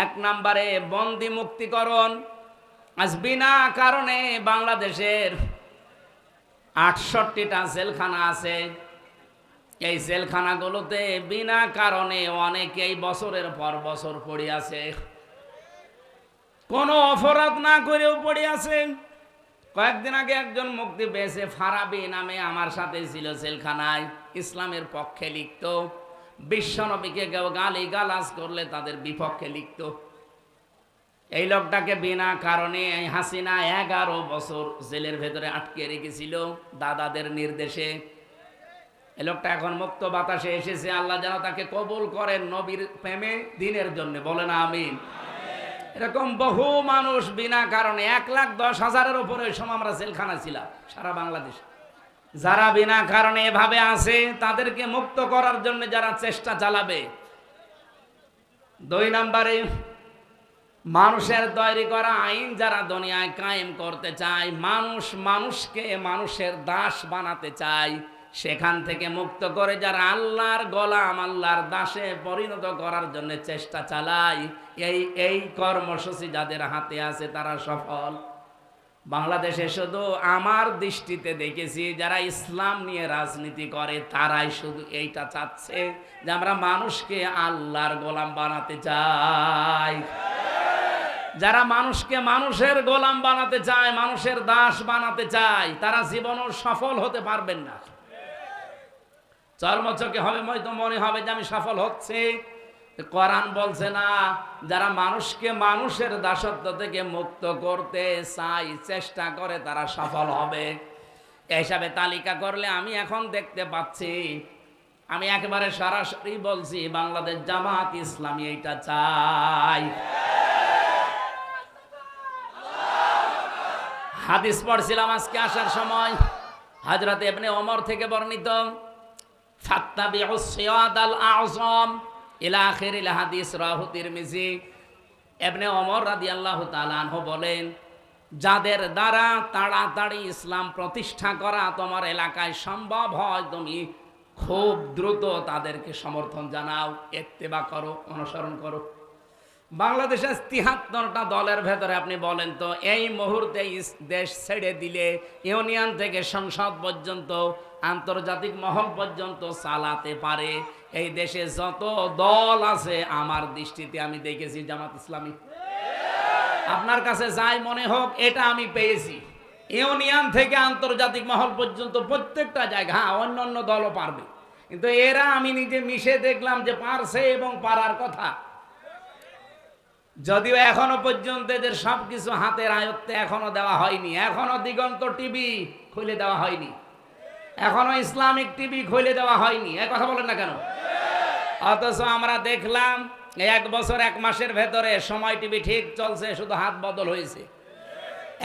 1 নম্বরে বন্দি মুক্তিকরণ। আজ বিনা কারণে বাংলাদেশের 68টা জেলখানা আছে। এই জেলখানাগুলোতে বিনা কারণে অনেকেই বছরের পর বছর পড়ে আছে, কোনো অপরাধ না করেও পড়ে আছে। কয়েকদিন আগে একজন মুক্তি পেয়েছে, ফারাবি নামে, আমার সাথে ছিল জেলখানায়, ইসলামের পক্ষে লিখত, বিশ্বনবীকে কেউ গালি গালাজ করলে তাদের বিপক্ষে লিখত। এই লোকটাকে বিনা কারণে হাসিনা 11 বছর জেলের ভেতরে আটকে রেখেছিল দাদাদের নির্দেশে। এই লোকটা এখন মুক্ত বাতাসে এসেছে, আল্লাহ যেন তাকে কবুল করেন নবীর প্রেমে দিনের জন্য, বলেন আমিন। এরকম বহু মানুষ বিনা কারণে 1,10,000-এর উপরে ওই সময় আমরা জেলখানা ছিলাম সারা বাংলাদেশ। যারা বিনা কারণে এভাবে আছে তাদেরকে মুক্ত করার জন্য যারা চেষ্টা চালাবে। 2 নম্বরে মানুষের তৈরি করা আইন যারা দুনিয়ায় কায়েম করতে চায়, মানুষকে মানুষের দাস বানাতে চায়, সেখান থেকে মুক্ত করে যারা আল্লাহর গোলাম, আল্লাহর দাসে পরিণত করার জন্য চেষ্টা চালায়, এই কর্মসূচি যাদের হাতে আছে তারা সফল। বাংলাদেশে শুধু আমার দৃষ্টিতে দেখেছি যারা ইসলাম নিয়ে রাজনীতি করে তারাই শুধু এইটা চাচ্ছে যে আমরা মানুষকে আল্লাহর গোলাম বানাতে চাই। যারা মানুষকে মানুষের গোলাম বানাতে চায়, মানুষের দাস বানাতে চায়, তারা জীবনেও সফল হতে পারবেন না। চর্মচকে হবে, হয়তো মনে হবে যে আমি সফল হচ্ছে, কোরআন বলছে না। যারা মানুষকে মানুষের দাসত্ব থেকে মুক্ত করতে চায়, চেষ্টা করে, তারা সফল হবে। এই হিসাবে তালিকা করলে আমি এখন দেখতে পাচ্ছি, আমি একেবারে সরাসরি বলছি, বাংলাদেশ জামাত ইসলামী এইটা চাই। হাদিস পড়ছিলাম আজকে আসার সময়, হযরত ইবনে ওমর থেকে বর্ণিত, ফাত্তাবিউস সিরাতাল আযম ইলা আখিরিল হাদিস, রাহু তিরমিজি। ইবনে ওমর রাদিয়াল্লাহু তাআলা আনহু বলেন, যাদের দ্বারা তাড়াতাড়ি ইসলাম প্রতিষ্ঠা করা তোমার এলাকায় সম্ভব হয়, তুমি খুব দ্রুত তাদেরকে সমর্থন জানাও, ইত্তেবা করো, অনুসরণ করো। বাংলাদেশের 73টা দলের ভেতরে আপনি বলেন তো, এই মুহূর্তে দেশ ছেড়ে দিলে ইউনিয়ন থেকে সংসদ পর্যন্ত, আন্তর্জাতিক মহল পর্যন্ত চালাতে পারে এই দেশে যত দল আছে, আমার দৃষ্টিতে আমি দেখেছি জামাত ইসলামী। আপনার কাছে যাই মনে হোক, এটা আমি পেয়েছি। ইউনিয়ন থেকে আন্তর্জাতিক মহল পর্যন্ত প্রত্যেকটা জায়গা, হ্যাঁ অন্য অন্য দলও পারবে, কিন্তু এরা আমি নিজে মিশে দেখলাম যে পারছে এবং পারার কথা। যদিও এখনো পর্যন্ত এদের সবকিছু হাতের আয়ত্তে এখনো দেওয়া হয়নি, এখনো দিগন্ত টিভি খুলে দেওয়া হয়নি, এখনো ইসলামিক টিভি খুলে দেওয়া হয়নি। এই কথা বলেন না কেন? অথচ আমরা দেখলাম 1 বছর 1 মাসের ভেতরে সময় টিভি ঠিক চলছে, শুধু হাত বদল হয়েছে।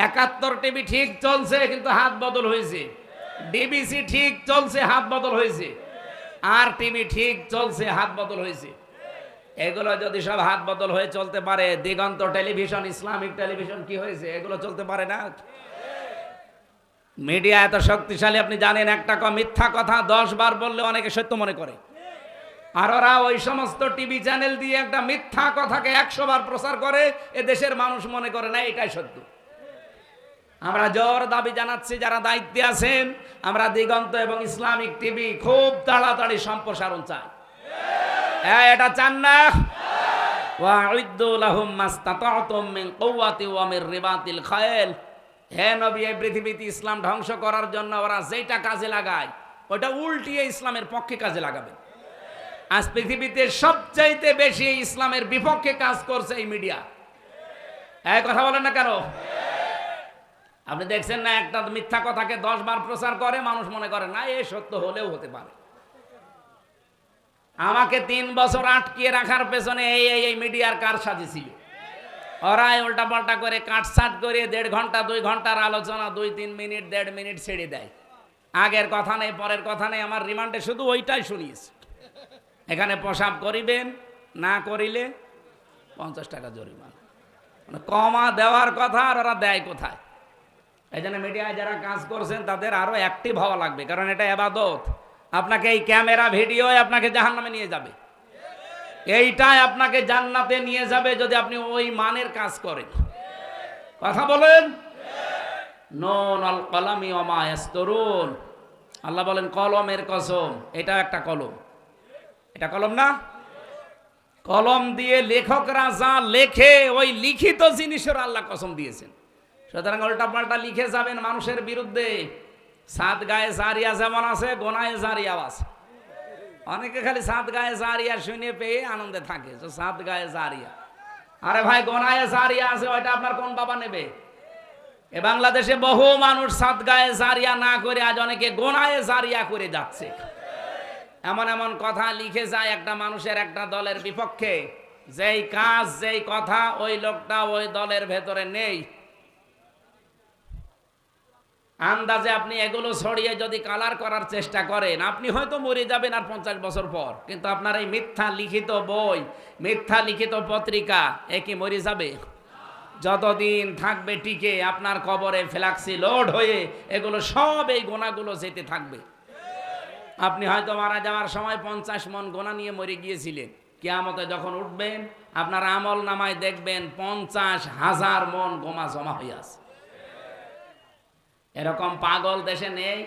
71 টিভি ঠিক চলছে, কিন্তু হাত বদল হয়েছে। ডিবিসি ঠিক চলছে, হাত বদল হয়েছে। আর টিভি ঠিক চলছে, হাত বদল হয়েছে। এগুলো যদি সব হাত বদল হয়ে চলতে পারে, দিগন্ত টেলিভিশন, ইসলামিক টেলিভিশন কি হয়েছে? এগুলো চলতে পারে না। মিডিয়া এত শক্তিশালী আপনি জানেন, একটা মিথ্যা কথা 10 বার বললে অনেকে সত্য মনে করে, আর ওরা ওই সমস্ত টিভি চ্যানেল দিয়ে একটা মিথ্যা কথাকে 100 বার প্রচার করে, এ দেশের মানুষ মনে করে না এটাই সত্য। আমরা জোর দাবি জানাচ্ছি, যারা দায়িত্বে আছেন, আমরা দিগন্ত এবং ইসলামিক টিভি খুব তাড়াতাড়ি সম্প্রসারণ চাই। এটা চান না? ওয়া'উদ্দু লাহুম মাসতাতা'তুম মিন কুওয়াতি ওয়া মির রিবাতিল খায়ল। হে নবী, এই পৃথিবীতে ইসলাম ধ্বংস করার জন্য ওরা যেটা কাজে লাগায় ওটা উল্টিয়ে ইসলামের পক্ষে কাজে লাগাবে। আজ পৃথিবীতে সবচাইতে বেশি ইসলামের বিপক্ষে কাজ করছে এই মিডিয়া। এই কথা বলেন না কেন? আপনি দেখছেন না, একটা মিথ্যা কথাকে 10 বার প্রচার করে, মানুষ মনে করে না এ সত্য হলেও হতে পারে। আমাকে 3 বছর আটকিয়ে রাখার পেছনে এই মিডিয়ার কারসাজি ছিল। ওরাই উল্টা পাল্টা করে কাটছাট করে 1.5 ঘন্টা 2 ঘন্টার আলোচনা 2-3 মিনিট 1.5 মিনিট ছেড়ে দেয়। আগের কথা নেই, পরের কথা নেই, আমার রিমান্ডে শুধু ওইটাই শুনিয়েছে। এখানে পেশাব করিবেন, না করিলে 50 টাকা জরিমানা। মানে কমা দেওয়ার কথা, আর ওরা দেয় কোথায়? এই জন্য মিডিয়ায় যারা কাজ করছেন তাদের আরো অ্যাক্টিভ হওয়া লাগবে, কারণ এটা ইবাদত। আপনাকে এই ক্যামেরা ভিডিও আপনাকে জাহান্নামে নিয়ে যাবে, এইটাই আপনাকে জান্নাতে নিয়ে যাবে যদি আপনি ওই মানের কাজ করেন। কথা বলেন। নুন আল কলামি ওয়া মা ইয়াসতুরুন। আল্লাহ বলেন কলমের কসম, এটা একটা কলম। এটা কলম না? কলম দিয়ে লেখকরা যা লেখে ওই লিখিত জিনিসের আল্লাহ কসম দিয়েছেন। সুতরাং উল্টা পাল্টা লিখে যাবেন মানুষের বিরুদ্ধে। সাত গায়ে জারিয়া যেমন আছে, গোনায় জারিয়াও আছে। অনেকে খালি সাত গায়ে জারিয়া শুনে পেয়ে আনন্দে থাকে, তো সাত গায়ে জারিয়া। আরে ভাই, গোনায় জারিয়া আছে, ওইটা আপনার কোন বাবা নেবে? এ বাংলাদেশে বহু মানুষ সাত গায়ে জারিয়া না করে আজ অনেকে গোনায় জারিয়া করে যাচ্ছে। এমন এমন কথা লিখে যায় একটা মানুষের, একটা দলের বিপক্ষে, যেই কাজ যেই কথা ওই লোকটা ওই দলের ভেতরে নেই। আন্দাজে আপনি এগুলো ছড়িয়ে যদি কালার করার চেষ্টা করেন, আপনি হয়তো মরে যাবেন আর 50 বছর পর, কিন্তু আপনার এই মিথ্যা লিখিত বই, মিথ্যা লিখিত পত্রিকা এ কি মরে যাবে? যতদিন থাকবে টিকে, আপনার কবরে ফ্ল্যাক্সি লোড হয়ে এগুলো সব এই গোনাগুলো যেতে থাকবে। আপনি হয়তো মারা যাওয়ার সময় 50 মন গোনা নিয়ে মরে গিয়েছিলেন, কিয়ামতে যখন উঠবেন আপনার আমল নামায় দেখবেন 50,000 মন গোমা জমা হয়ে আছে। এরকম পাগল দেশে নেই?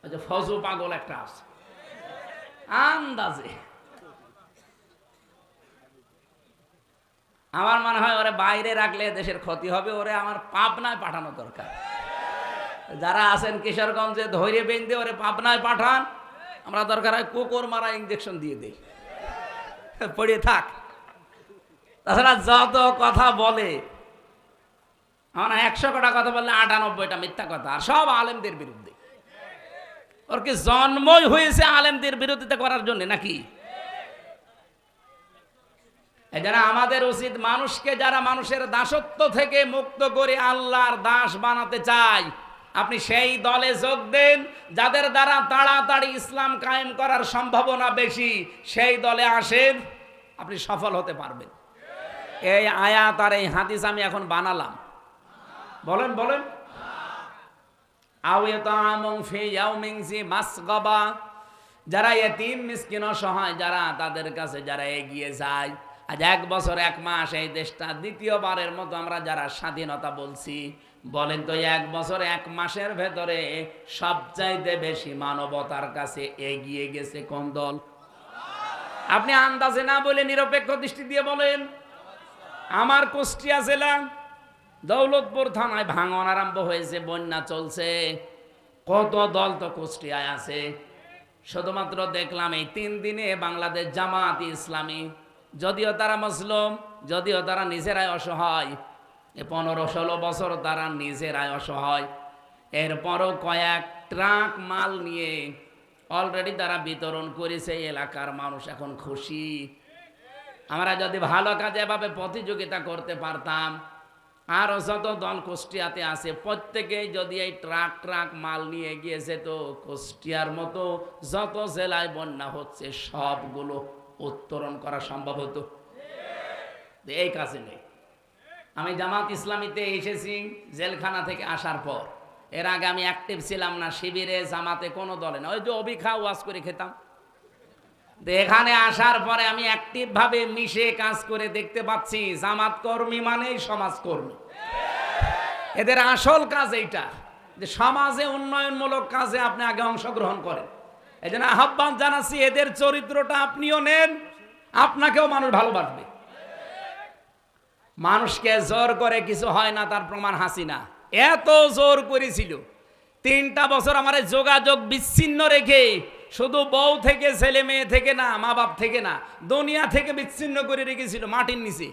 ওই যে ফজু পাগল একটা আছে, আন্দাজে। আমার মনে হয় ওরে বাইরে রাখলে দেশের ক্ষতি হবে, ওরে আমার পাবনায় পাঠানো দরকার। যারা আছেন কিশোরগঞ্জে ধৈর্য বেঁধে ওরে পাবনায় পাঠান, আমরা দরকার হয় কুকুর মারা ইঞ্জেকশন দিয়ে দেই, পড়ে থাক। তাছাড়া যত কথা বলে, আমার 100টা কথা বললে 98টা মিথ্যা কথা, আর সব আলেমদের বিরুদ্ধে। ওর কি জন্মই হয়েছে আলেমদের বিরোধিতা করার জন্য নাকি? এই জন্য আমাদের উচিত মানুষকে, যারা মানুষের দাসত্ব থেকে মুক্ত করে আল্লাহর দাস বানাতে চায়, আপনি সেই দলে যোগ দেন যাদের দ্বারা তাড়াতাড়ি ইসলাম কায়েম করার সম্ভাবনা বেশি। সেই দলে আসেন, আপনি সফল হতে পারবেন। এই আয়াত আর এই হাদিস আমি এখন বানালাম। বলেন বলেন। যারা এতিম মিসকিন অসহায়, যারা তাদের কাছে যারা এগিয়ে যায়, আজ 1 বছর 1 মাস এই দেশটা দ্বিতীয়বারের মতো আমরা যারা স্বাধীনতা বলছি, বলেন তো 1 বছর 1 মাসের ভেতরে সবচাইতে বেশি মানবতার কাছে এগিয়ে গেছে কোন দল? আপনি আন্দাজে না বলে নিরপেক্ষ দৃষ্টি দিয়ে বলেন। আমার কুষ্টিয়া জেলা দৌলতপুর থানায় ভাঙন আরম্ভ হয়েছে, বন্যা চলছে, কত দল তো কুষ্টিয়ায় আছে। শুধুমাত্র দেখলাম এই 3 দিনে বাংলাদেশ জামাত ইসলামী, যদিও তারা মুসলিম, যদিও তারা নিজেরাই অসহায়, 15-16 বছর তারা নিজেরাই অসহায়, এরপরও কয়েক ট্রাক মাল নিয়ে অলরেডি তারা বিতরণ করেছে। এলাকার মানুষ এখন খুশি। আমরা যদি ভালো কাজে এভাবে প্রতিযোগিতা করতে পারতাম, আরও যত দল কুষ্টিয়াতে আছে প্রত্যেকেই যদি এই ট্রাক মাল নিয়ে গিয়েছে, তো কুষ্টিয়ার মতো যত জেলায় বন্যা হচ্ছে সবগুলো উত্তরণ করা সম্ভব হতো। এই কাজে নেই। আমি জামাত ইসলামীতে এসেছি জেলখানা থেকে আসার পর। এর আগে আমি অ্যাক্টিভ ছিলাম না শিবিরে, জামাতে, কোনো দলে না। ওই যে অবিখা ওয়াজ করে খেতাম। এখানে আসার পরে আমি অ্যাক্টিভ ভাবে মিশে কাজ করে দেখতে পাচ্ছি জামাত কর্মী মানেই সমাজকর্মী। এদের আসল কাজ এইটা, যে সমাজে উন্নয়নমূলক কাজে আপনি আগে অংশগ্রহণ করেন। এই জন্য আহ্বান জানাচ্ছি, এদের চরিত্রটা আপনিও নেন, আপনাকেও মানুষ ভালোবাসবে। মানুষকে জোর করে কিছু হয় না, তার প্রমাণ হাসিনা। এত জোর করেছিল, 3টা বছর আমার যোগাযোগ বিচ্ছিন্ন রেখে, শুধু বউ থেকে, ছেলে মেয়ে থেকে না, মা বাপ থেকে না, দুনিয়া থেকে বিচ্ছিন্ন করে রেখেছিল মাটির নিচে।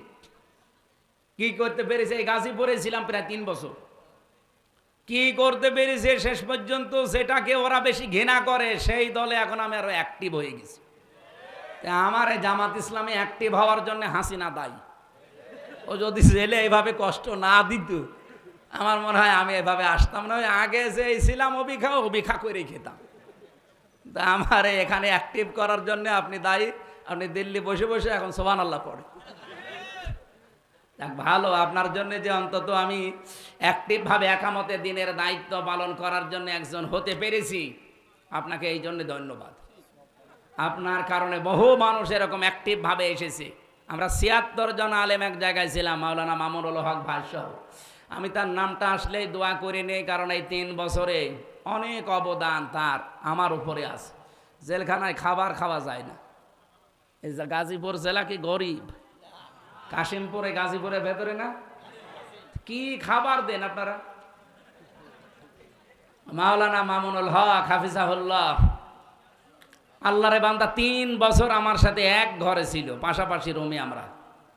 কি করতে পেরেছে? এই গাজীপুরে ছিলাম প্রায় 3 বছর। কি করতে পেরেছে শেষ পর্যন্ত? যেটাকে ওরা বেশি ঘৃণা করে সেই দলে এখন আমি আরো অ্যাক্টিভ হয়ে গেছি। আমার এই জামাত ইসলামে অ্যাক্টিভ হওয়ার জন্য হাসিনা দায়ী। ও যদি জেলে এইভাবে কষ্ট না দিত, আমার মনে হয় আমি এভাবে আসতাম না। আগে যে ছিলাম অবিখা করে খেতাম। তা আমার এখানে অ্যাক্টিভ করার জন্য আপনি দায়ী। আপনি দিল্লি বসে বসে এখন সুবহানাল্লাহ পড়ে। ভালো, আপনার জন্য যে অন্তত আমি অ্যাক্টিভভাবে একামতে দিনের দায়িত্ব পালন করার জন্য একজন হতে পেরেছি, আপনাকে এই জন্য ধন্যবাদ। আপনার কারণে বহু মানুষ এরকম অ্যাক্টিভভাবে এসেছে। আমরা 76 জন আলেম এক জায়গায় ছিলাম, মাওলানা মামুনুল হক ভাইসহ। আমি তার নামটা আসলেই দোয়া করে নেই, কারণ এই 3 বছরে অনেক অবদান তার আমার উপরে আছে। জেলখানায় খাবার খাওয়া যায় না। এই যে গাজীপুর জেলা কি গরিব? কাশিমপুরে, গাজীপুরের ভেতরে না, কি খাবার দেন আপনারা? মাওলানা মামুনুল হক হাফিজাহুল্লাহ, আল্লাহরে বান্দা, 3 বছর আমার সাথে এক ঘরে ছিল, পাশাপাশি রুমে। আমরা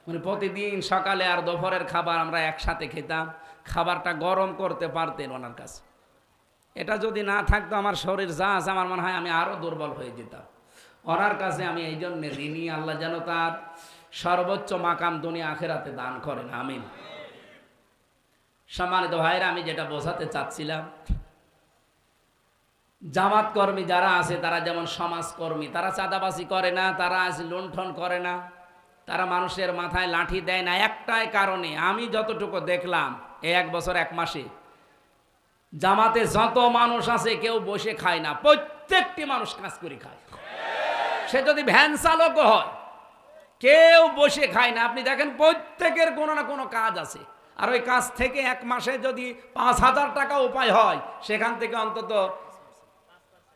মানে প্রতিদিন সকালে আর দুপুরের খাবার আমরা একসাথে খেতাম। খাবারটা গরম করতে পারতেন ওনার কাছে। এটা যদি না থাকতো আমার শরীর যা আছে, আমার মনে হয় আমি আরো দুর্বল হয়ে যেতাম। ওনার কাছে আমি এই জন্য ঋণী। আল্লাহ যেন তার সর্বোচ্চ মাকাম দুনিয়া আখিরাতে দান করেন, আমিন। সম্মানিত ভাইরা, আমি যেটা বোঝাতে চাচ্ছিলাম, জামাত কর্মী যারা আছে তারা যেমন সমাজকর্মী, তারা চাঁদাবাজি করে না, তারা লুণ্ঠন করে না, তারা মানুষের মাথায় লাঠি দেয় না। একটাই কারণে, আমি যতটুকু দেখলাম এই 1 বছর 1 মাসে, জামাতে যত মানুষ আছে কেউ বসে খায় না, প্রত্যেকটি মানুষ কাজ করে খায়। সে যদি ভ্যান চালকও হয়, কেউ বসে খায় না। আপনি দেখেন প্রত্যেকের কোনো না কোনো কাজ আছে। আর ওই কাজ থেকে 1 মাসে যদি 5,000 টাকা উপায় হয়, সেখান থেকে অন্তত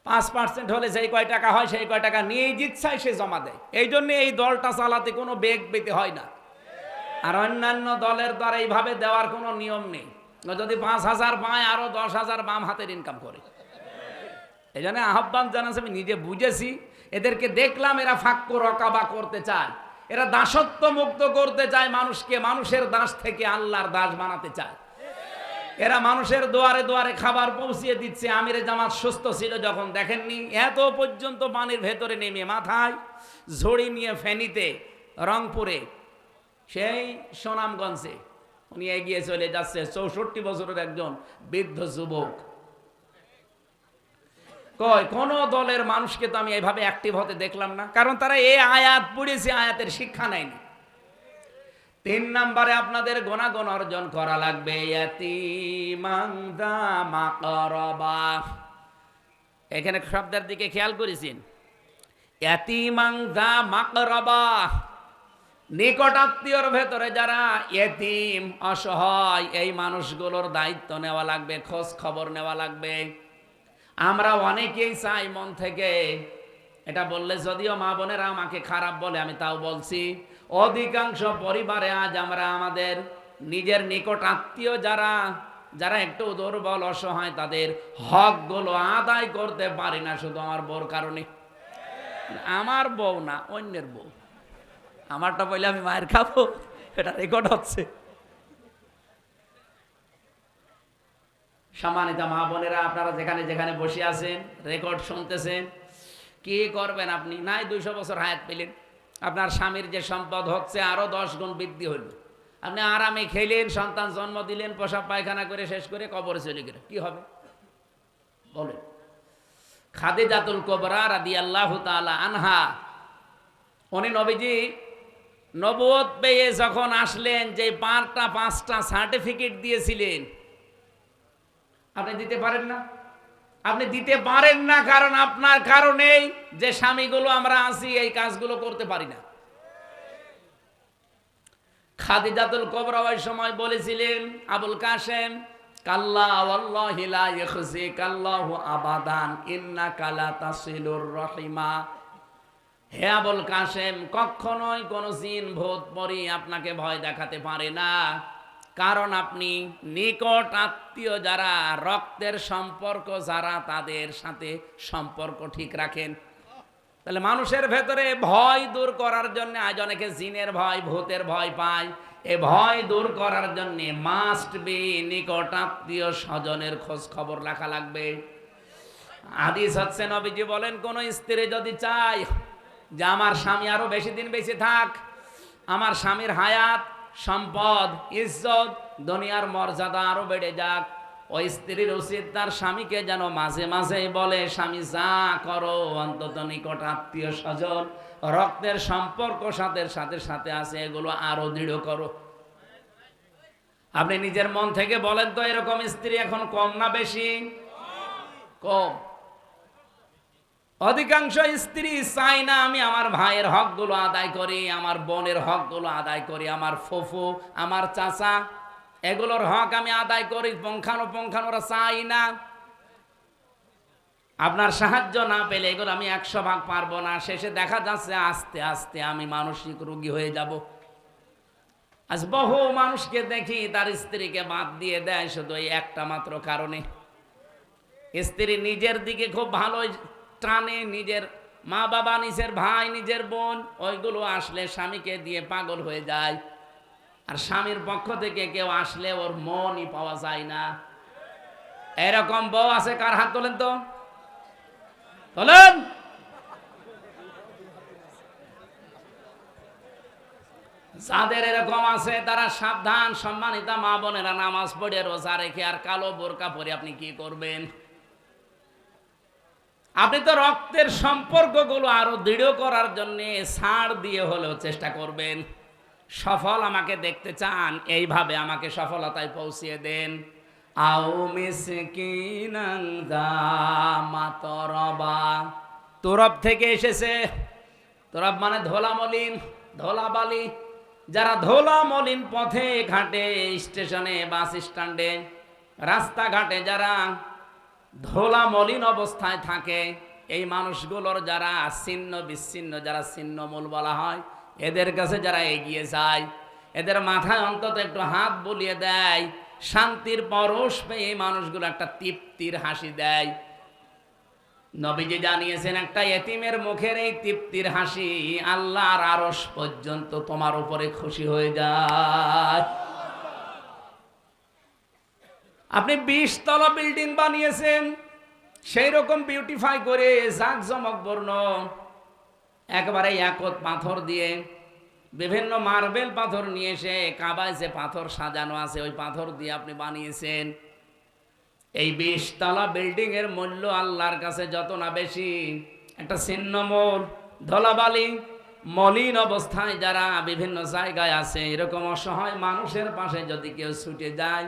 5% হলে যেই কয় টাকা হয় সেই কয় টাকা নিয়েই জিচ্ছায় সে জমা দেয়। এই জন্য এই দলটা চালাতে কোনো বেগ পেতে হয় না। আর অন্যান্য দলের দ্বারা এইভাবে দেওয়ার কোনো নিয়ম নেই। যদি 5,000 পায়, আরো 10,000 বাম হাতের ইনকাম করে। এই জন্য আহ্বান জানাচ্ছে, আমি নিজে বুঝেছি, এদেরকে দেখলাম এরা ফাক্কু রকাবা করতে চায়, এরা দাসত্ব মুক্ত করতে চায় মানুষকে, মানুষের দাস থেকে আল্লাহর দাস বানাতে চায়। এরা মানুষের দুয়ারে দুয়ারে খাবার পৌঁছিয়ে দিচ্ছে। আমিরে জামাত সুস্থ ছিল যখন, দেখেননি এত পর্যন্ত পানির ভেতরে নেমে মাথায় ঝড়ি নিয়ে ফেনীতে, রংপুরে, সেই সুনামগঞ্জে উনি এগিয়ে চলে যাচ্ছে। 64 বছরের একজন বৃদ্ধ যুবক। কোন দলের মানুষকে তো আমি এইভাবে অ্যাক্টিভ হতে দেখলাম না, কারণ তারা এই আয়াত পড়েছে, আয়াতের শিক্ষা নেয়নি। 3 নম্বরে আপনাদের গুণাগুণ অর্জন করা লাগবে। ইয়াতীমান যা মাকরাবা, এখানে শব্দের দিকে খেয়াল করেছেন। ইয়াতীমান যা মাকরাবা, নিকট আত্মীয়র ভেতরে যারা ইয়েতিম, অসহায়, এই মানুষগুলোর দায়িত্ব নেওয়া লাগবে, খোঁজ খবর নেওয়া লাগবে। আমরা অনেকেই চাই মন থেকে, এটা বললে যদিও মা বোনেরা আমাকে খারাপ বলে, আমি তাও বলছি, অধিকাংশ পরিবারে আজ আমরা আমাদের নিজের নিকট আত্মীয় যারা যারা একটু দুর্বল অসহায়, তাদের হকগুলো আদায় করতে পারি না, শুধু আমার বউর কারণে। আমার বউ না, অন্যের বউ। আমারটা বললে আমি মায়ের খাবো, এটা রেকর্ড হচ্ছে। সম্মানিত মা বোনেরা, আপনারা যেখানে যেখানে বসে আছেন, রেকর্ড শুনতেছেন, কি করবেন আপনি? নাই 200 বছর হায়াত পেলেন, আপনার স্বামীর যে সম্পদ হচ্ছে আরো 10 গুণ বৃদ্ধি হইল। আপনি আরামে খেলেন, সন্তান জন্ম দিলেন, পেশাব পায়খানা করে শেষ করে কবরে চলে গেলেন, কি হবে বলেন? খাদিজাতুল কুবরা রাদিয়াল্লাহু তাআলা আনহা, উনি নবীজি নবুয়ত পেয়ে যখন আসলেন, যে 5টা সার্টিফিকেট দিয়েছিলেন, আপনি দিতে পারেন না। আপনি দিতে পারেন না কারণ আপনার কারণেই যে স্বামীগুলো আমরা আছি এই কাজগুলো করতে পারি না। খাদিজাতুল কুবরা ওই সময় বলেছিলেন, আবুল কাসেম, কাল্লা ওয়াল্লাহি লা ইয়াখজিকাল্লাহু আবাদান ইন্নাকা লা তাসিলুর রাহিমা। হে আবুল কাসেম, কখনোই কোনো জিন ভূত পরি আপনাকে ভয় দেখাতে পারে না, কারণ আপনি নিকট আত্মীয় যারা, রক্তের সম্পর্ক যারা, তাদের সাথে সম্পর্ক ঠিক রাখেন। তাহলে মানুষের ভেতরে ভয় দূর করার জন্য, আজ অনেকে জিনের ভয়, ভূতের ভয় পায়, এ ভয় দূর করার জন্য মাস্ট বি নিকট আত্মীয় স্বজনের খোঁজ খবর রাখা লাগবে। হাদিস হচ্ছে, নবীজি বলেন, কোন স্ত্রী যদি চায় যে আমার স্বামী আরো বেশি দিন বেঁচে থাক, আমার স্বামীর হায়াত, সম্পদ, ইজ্জত, দুনিয়ার মর্যাদা আরো বেড়ে যাক, ওই স্ত্রীর উচিত তার স্বামীকে যেন মাঝে মাঝে বলে, স্বামী যা করো অন্তত নিকট আত্মীয় স্বজন, রক্তের সম্পর্ক সাথে সাথে সাথে আছে, এগুলো আরো দৃঢ় করো। আপনি নিজের মন থেকে বলেন তো, এরকম স্ত্রী এখন কম না বেশি? কম। অধিকাংশ স্ত্রী চাই না আমি আমার ভাইয়ের হকগুলো আদায় করি, আমার বোনের হকগুলো আদায় করি, আমার ফুফু, আমার চাচা, এগুলোর হক আমি আদায় করি, পুঙ্খানুপুঙ্খানুরা চাই না। আপনার সাহায্য না পেলে এগুলো আমি 100 ভাগ পারবো না। শেষে দেখা যাচ্ছে আস্তে আস্তে আমি মানসিক রোগী হয়ে যাব। আজ বহু মানুষকে দেখি তার স্ত্রীকে বাদ দিয়ে দেয় শুধু এই একটা মাত্র কারণে। স্ত্রী নিজের দিকে খুব ভালো টানে, নিজের মা বাবা, নিজের ভাই, নিজের বোন, ওইগুলো আসলে স্বামীকে দিয়ে পাগল হয়ে যায়। আর স্বামীর পক্ষ থেকে কেউ আসলে ওর মনই পাওয়া যায় না। এরকম বউ আছে? কার হাত তোলেন তো, তোলেন। যাদের এরকম আছে তারা সাবধান। সম্মানিতা মা বোনেরা, নামাজ পড়ে রোজা রেখে আর কালো বোরকা পরে আপনি কি করবেন? আপনি তো রক্তের সম্পর্কগুলো আরো দৃঢ় করার জন্য ছাড় দিয়ে হলেও চেষ্টা করবেন। সফল আমাকে দেখতে চান, এইভাবে আমাকে সফলতায় পৌঁছিয়ে দেন। আও মিসকিনান যা মাতরবা, তরব থেকে এসেছে। তরব মানে ধোলা মলিন, ধোলা বালি। যারা ধোলা মলিন পথে ঘাটে, স্টেশনে, বাস স্ট্যান্ডে, রাস্তাঘাটে যারা ধোলা মলিন অবস্থায় থাকে, এই মানুষগুলোর যারা ছিন্ন বিচ্ছিন্ন, যারা ছিন্নমূল বলা হয়, এদের কাছে যারা এগিয়ে যায়, এদের মাথায় অন্তত একটু হাত বুলিয়ে দেয়, শান্তির পরশ পেয়ে এই মানুষগুলো একটা তৃপ্তির হাসি দেয়। নবীজি জানিয়েছেন, একটা এতিমের মুখের এই তৃপ্তির হাসি আল্লাহর আরশ পর্যন্ত তোমার উপরে খুশি হয়ে যায়। আপনি 20 তলা বিল্ডিং বানিয়েছেন, সেই রকম বিউটিফাই করে জাঁকজমক বর্ণ একবারে একত পাথর দিয়ে, বিভিন্ন মার্বেল পাথর নিয়ে এসে, কাবায় যে পাথর সাজানো আছে ওই পাথর দিয়ে আপনি বানিয়েছেন। এই 20 তলা বিল্ডিং এর মূল্য আল্লাহর কাছে যত না বেশি, একটা ছিন্নমূল ধলাবালি মলিন অবস্থায় যারা বিভিন্ন জায়গায় আছে, এরকম অসহায় মানুষের পাশে যদি কেউ ছুটে যায়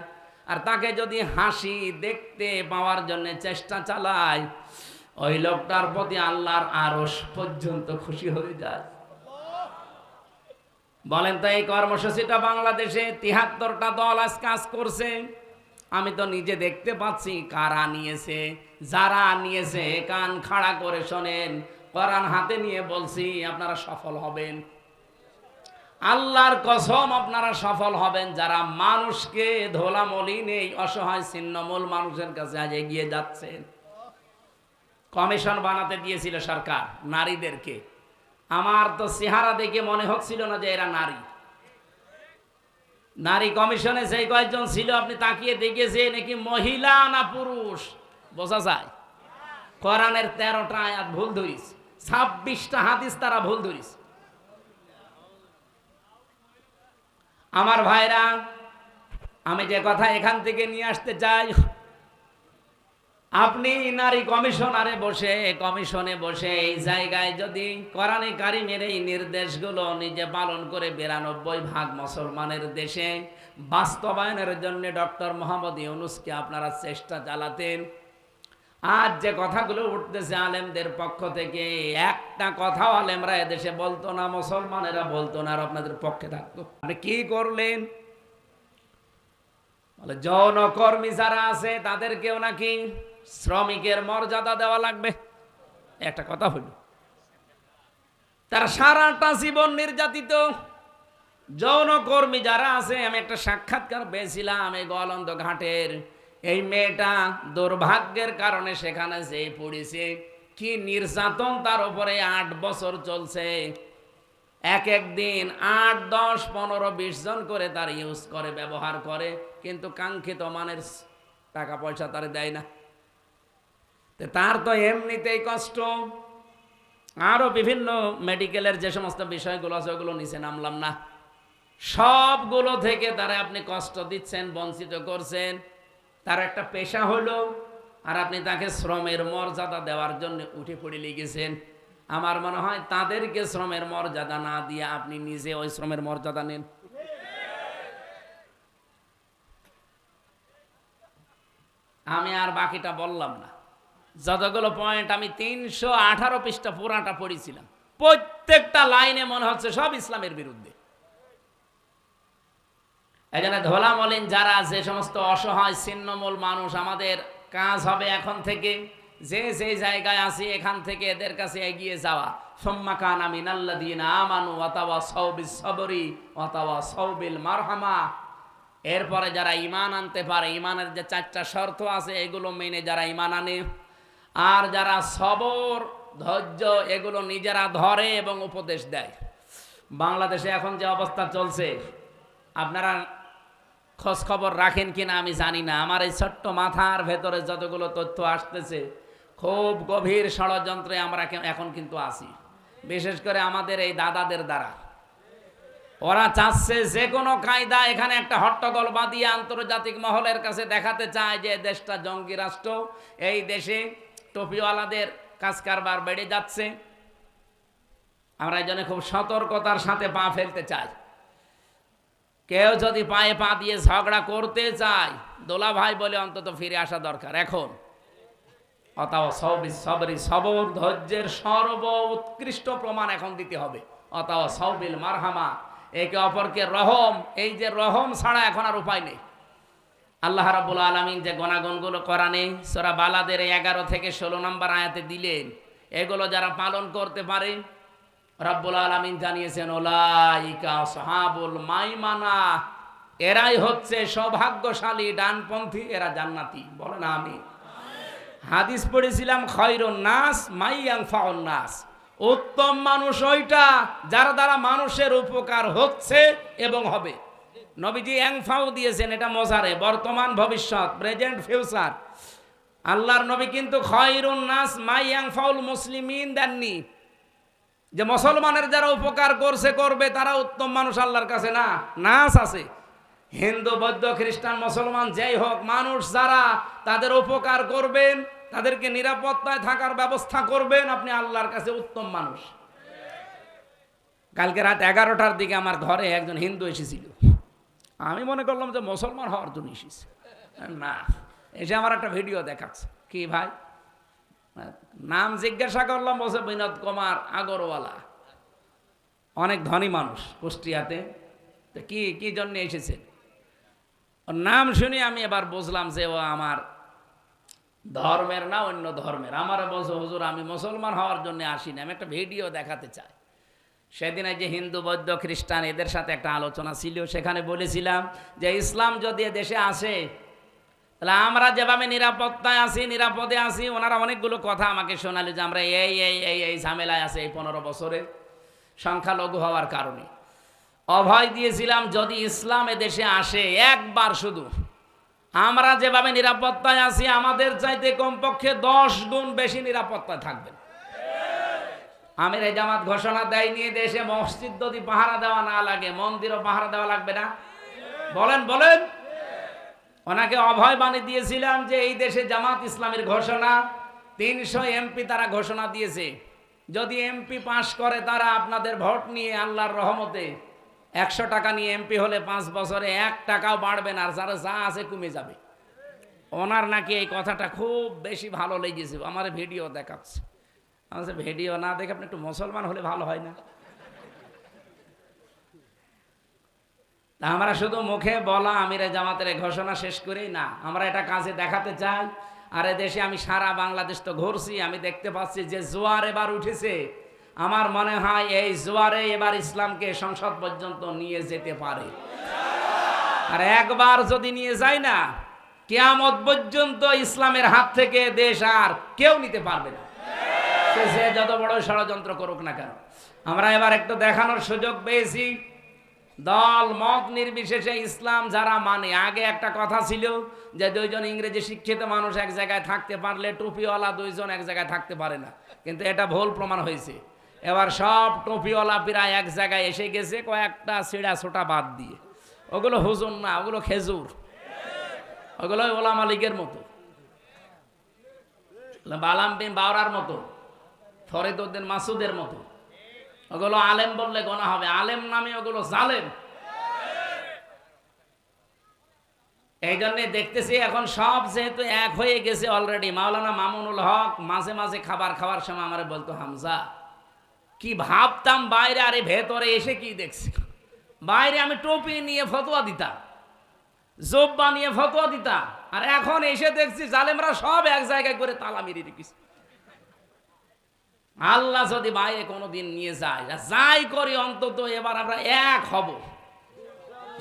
আর তাকে যদি হাসি দেখতে পাওয়ার জন্য চেষ্টা চালায়, ওই লোকটার প্রতি আল্লাহর আরশ পর্যন্ত খুশি হয়ে যায়। বলেন তো, এই কর্মসূচিটা বাংলাদেশে 73টা দল আজ কাজ করছে। আমি তো নিজে দেখতে পাচ্ছি কারা নিয়েছে। যারা নিয়েছে কান খাড়া করে শোনেন, কোরআন হাতে নিয়ে বলছি, আপনারা সফল হবেন। আল্লাহর কসম, আপনারা সফল হবেন যারা মানুষকে ধোলা মলিন এই অসহায় ছিন্নমূল মানুষের কাছে আজ এগিয়ে যাচ্ছেন। কমিশন বানাতে দিয়েছিল সরকার নারীদেরকে। আমার তো চেহারা দেখে মনে হচ্ছিল না যে এরা নারী। নারী কমিশনে সেই কয়েকজন ছিল, আপনি তাকিয়ে দেখেছে নাকি মহিলা না পুরুষ বোঝা যায়। কোরআনের 13টা আয়াত ভুল ধরিস, 26টা হাদিস তারা ভুল ধরিস। আমার ভাইরা, আমি যে কথা এখান থেকে নিয়ে আসতে চাই, আপনি নারী কমিশনারে বসে, কমিশনে বসে এই জায়গায় যদি কোরআনে কারিমের এই নির্দেশগুলো নিজে পালন করে 92% মুসলমানের দেশে বাস্তবায়নের জন্য ডক্টর মোহাম্মদ ইউনূসকে আপনারা চেষ্টা চালাতেন, আজ যে কথাগুলো উঠতেছে আলেমদের পক্ষ থেকে, একটা কথাও আলেমরা এদেশে বলতো না, মুসলমানেরা বলতো না, আর আপনাদের পক্ষে থাকতো। আপনি কি করলেন? বলে যৌনকর্মী যারা আছে তাদেরকেও নাকি শ্রমিকের মর্যাদা দেওয়া লাগবে। একটা কথা হইল। তারা সারাটা জীবন নির্যাতিত। যৌনকর্মী যারা আছে, আমি একটা সাক্ষাৎকার পেয়েছিলাম এই গোয়ালন্দ ঘাটের। এই মেয়েটা দুর্ভাগ্যের কারণে সেখানে যে পড়েছে, কি নির্যাতন তার উপরে 8 বছর চলছে। এক দিন 8, 10, 15, 20 জন করে তার ইউজ করে, ব্যবহার করে, কিন্তু কাঙ্ক্ষিত মানের টাকা পয়সা তার দেয় না। তার তো এমনিতেই কষ্ট, আরো বিভিন্ন মেডিকেলের যে সমস্ত বিষয়গুলো আছে ওগুলো নিচে নামলাম না, সবগুলো থেকে তারা আপনি কষ্ট দিচ্ছেন, বঞ্চিত করছেন। তার একটা পেশা হলো, আর আপনি তাকে শ্রমের মর্যাদা দেওয়ার জন্য উঠে পড়ে লেগেছেন। আমার মনে হয় তাদেরকে শ্রমের মর্যাদা না দিয়ে আপনি নিজে ওই শ্রমের মর্যাদা নেন। আমি আর বাকিটা বললাম না। যতগুলো পয়েন্ট আমি 318 পৃষ্ঠা পুরাটা পড়েছিলাম, প্রত্যেকটা লাইনে মনে হচ্ছে সব ইসলামের বিরুদ্ধে। এখানে ধোলা মলিন যারা, যে সমস্ত অসহায় ছিন্নমূল মানুষ, আমাদের কাজ হবে এখন থেকে যে যে জায়গায় আছি এখান থেকে এদের কাছে এগিয়ে যাওয়া। সুম্মা কানা মিনাল্লাযীনা আমানু ওয়া তাওয়াসাউ বিস-সাবরি ওয়া তাওয়াসাউ বিল মারহামা। এরপরে যারা ঈমান আনতে পারে, ঈমানের যে 4টা শর্ত আছে এগুলো মেনে যারা ঈমান আনে, আর যারা সবর, ধৈর্য এগুলো নিজেরা ধরে এবং উপদেশ দেয়। বাংলাদেশে এখন যে অবস্থা চলছে, আপনারা খোঁজ খবর রাখেন কিনা আমি জানি না। আমার এই ছোট্ট মাথার ভেতরে যতগুলো তথ্য আসতেছে, খুব গভীর ষড়যন্ত্রে আমরা এখন কিন্তু আছি, বিশেষ করে আমাদের এই দাদাদের দ্বারা। ওরা চাচ্ছে যে কোনো কায়দা এখানে একটা হট্টগোল বাঁধিয়ে আন্তর্জাতিক মহলের কাছে দেখাতে চায় যে দেশটা জঙ্গি রাষ্ট্র, এই দেশে টপিওয়ালাদের কাজ কারবার বেড়ে যাচ্ছে। আমরা এই জন্য খুব সতর্কতার সাথে পা ফেলতে চাই। কেউ যদি পায়ে পা দিয়ে ঝগড়া করতে চায়, দোলা ভাই বলে অন্তত ফিরে আসা দরকার এখন। অতাওয়াসাউ বিস-সাবরি, সবর ধৈর্যের সর্বোৎকৃষ্ট প্রমাণ এখন দিতে হবে। অতাওয়াসাউ বিল মারহামা, একে অপরকে রহম, এই যে রহম ছাড়া এখন আর উপায় নেই। আল্লাহ রাব্বুল আলামিন যে গুণাগুণগুলো কোরআনে সূরা বালাদের 11 থেকে 16 নম্বর আয়াতে দিলেন, এগুলো যারা পালন করতে পারে, রাব্বুল আলামিন জানিয়েছেন উলাইকা আসহাবুল মাইমানা, এরাই হচ্ছে সৌভাগ্যশালী ডানপন্থী, এরা জান্নাতি। বলেন আমিন। হাদিস পড়েছিলাম, খায়রুন নাস মাইয়ানফাউন নাস, উত্তম মানুষ ওইটা যার দ্বারা মানুষের উপকার হচ্ছে এবং হবে। নবীজি ইয়ানফাউ দিয়েছেন, এটা মজারে, বর্তমান ভবিষ্যৎ, প্রেজেন্ট ফিউচার। আল্লাহর নবী কিন্তু খায়রুন নাস মাইয়ানফাউল মুসলিমিন দেননি, যে মুসলমানের যারা উপকার করছে করবে তারা উত্তম মানুষ আল্লাহর কাছে না। নাস আছে, হিন্দু বৌদ্ধ খ্রিস্টান মুসলমান যেই হোক, মানুষ যারা তাদের উপকার করবেন, তাদেরকে নিরাপত্তায় থাকার ব্যবস্থা করবেন, আপনি আল্লাহর কাছে উত্তম মানুষ। কালকে রাত 11টার দিকে আমার ঘরে একজন হিন্দু এসেছিল। আমি মনে করলাম যে মুসলমান হওয়ার জন্য এসেছে, না, এসে আমার একটা ভিডিও দেখাচ্ছে। কি ভাই নাম জিজ্ঞাসা করলাম, বলছে বিনোদ কুমার আগরওয়ালা, অনেক ধনী মানুষ কুষ্টিয়াতে। তো কি কি জন্য এসেছেন? ওর নাম শুনে আমি এবার বুঝলাম যে ও আমার ধর্মের না, অন্য ধর্মের। আমার বলছে, হুজুর আমি মুসলমান হওয়ার জন্য আসিনি, আমি একটা ভিডিও দেখাতে চাই। সেদিন যে হিন্দু বৌদ্ধ খ্রিস্টান এদের সাথে একটা আলোচনা ছিল, সেখানে বলেছিলাম যে ইসলাম যদি দেশে আসে, তাহলে আমরা যেভাবে নিরাপত্তায় আছি, নিরাপদে আছি, ওনারা অনেকগুলো কথা আমাকে শোনালো যে আমরা এই এই এই এই ঝামেলায় আছে এই 15 বছরে সংখ্যালঘু হওয়ার কারণে। অভয় দিয়েছিলাম যদি ইসলাম দেশে আসে একবার, শুধু আমরা যেভাবে নিরাপত্তায় আছি আমাদের চাইতে কমপক্ষে 10 গুণ বেশি নিরাপত্তায় থাকবেন। আমির জামাত ঘোষণা দেয়নি দেশে মসজিদ যদি পাহারা দেওয়া না লাগে, মন্দিরও পাহারা দেওয়া লাগবে না? বলেন বলেন। ওনাকে অভয় বাণী দিয়েছিলাম যে এই দেশে জামাত ইসলামের ঘোষণা, 300 এমপি তারা ঘোষণা দিয়েছে, যদি এমপি পাশ করে তারা আপনাদের ভোট নিয়ে আল্লাহর রহমতে 100 টাকা নিয়ে এমপি হলে 5 বছরে 1 টাকাও বাড়বে না, আর যারা যা আছে কমে যাবে। ওনার নাকি এই কথাটা খুব বেশি ভালো লেগেছে, আমার ভিডিও দেখাচ্ছে। আমার ভিডিও না দেখে আপনি একটু মুসলমান হলে ভালো হয় না? আমরা শুধু মুখে বলা আমিরে জামাতের ঘোষণা শেষ করেই না, আমরা এটা কাজে দেখাতে চাই। আর দেশে আমি সারা বাংলাদেশ তো ঘুরছি, আমি দেখতে পাচ্ছি যে জোয়ার এবার উঠেছে, আমার মনে হয় এই জোয়ারে এবার ইসলামকে সংসদ পর্যন্ত নিয়ে যেতে পারে। আর একবার যদি নিয়ে যায় না, কিয়ামত পর্যন্ত ইসলামের হাত থেকে দেশ আর কেউ নিতে পারবে না, সে যত বড় ষড়যন্ত্র করুক না কেন। আমরা এবার একটু দেখানোর সুযোগ পেয়েছি, দল মত নির্বিশেষে ইসলাম যারা মানে। আগে একটা কথা ছিল যে দুইজন ইংরেজি শিক্ষিত মানুষ এক জায়গায় থাকতে পারলে টুপিওয়ালা দুইজন এক জায়গায় থাকতে পারে না, কিন্তু এটা ভুল প্রমাণ হয়েছে। এবার সব টুপিওয়ালা প্রায় এক জায়গায় এসে গেছে, কয়েকটা ছিঁড়া ছোটা বাদ দিয়ে। ওগুলো হুজুর না, ওগুলো খেজুর, ওগুলো ওলামা লীগের মতো, বালাম বিন বাওরার মতো, ফরিদ উদ্দিন মাসুদের মতো। ওগুলো আলেম বললে গোনা হবে, আলেম নামে ওগুলো জালেম। এই জন্যে দেখতেছি এখন সব যেহেতু এক হয়ে গেছে অলরেডি। মাওলানা মামুনুল হক মাঝে মাঝে খাবার খাওয়ার সময় আমার বলতো, হামজা কি ভাবতাম বাইরে, আরে ভেতরে এসে কি দেখছি। বাইরে আমি টুপি নিয়ে ফতোয়া দিতাম, জোব্বা নিয়ে ফতোয়া দিতাম, আর এখন এসে দেখছি জালেমরা সব এক জায়গায় করে তালা মেরে রেখেছে। আল্লাহ যদি বাইরে কোনোদিন নিয়ে যায়, যাই করি অন্তত এবার আমরা এক হব,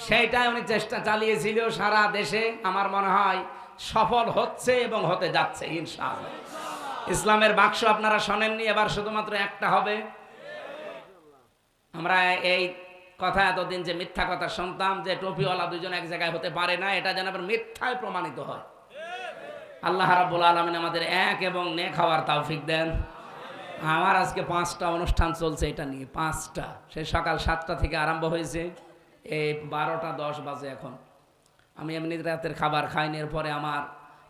সেইটাই উনি চেষ্টা চালিয়েছিল সারা দেশে। আমার মনে হয় সফল হচ্ছে এবং হতে যাচ্ছে ইনশাআল্লাহ। ইসলামের বাক্স আপনারা শোনেননি, এবার শুধুমাত্র একটা হবে। আমরা এই কথা এতদিন যে মিথ্যা কথা শুনতাম যে টুপিওয়ালা দুজন এক জায়গায় হতে পারে না, এটা যেন আবার মিথ্যায় প্রমাণিত হয়। আল্লাহ রাব্বুল আলামিন আমাদের এক এবং নেক হওয়ার তৌফিক দেন। আমার আজকে 5টা অনুষ্ঠান চলছে এটা নিয়ে, 5টা, সে সকাল 7টা থেকে আরম্ভ হয়েছে, এই 12টা 10 বাজে এখন। আমি এমনি রাতের খাবার খাইনি, এরপরে আমার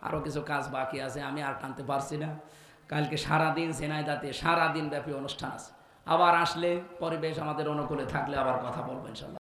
আরও কিছু কাজ বাকি আছে, আমি আর টানতে পারছি না। কালকে সারাদিন ঝিনাইদহে সারাদিন ব্যাপী অনুষ্ঠান আছে। আবার আসলে পরিবেশ আমাদের অনুকূলে থাকলে আবার কথা বলবো ইনশাল্লাহ।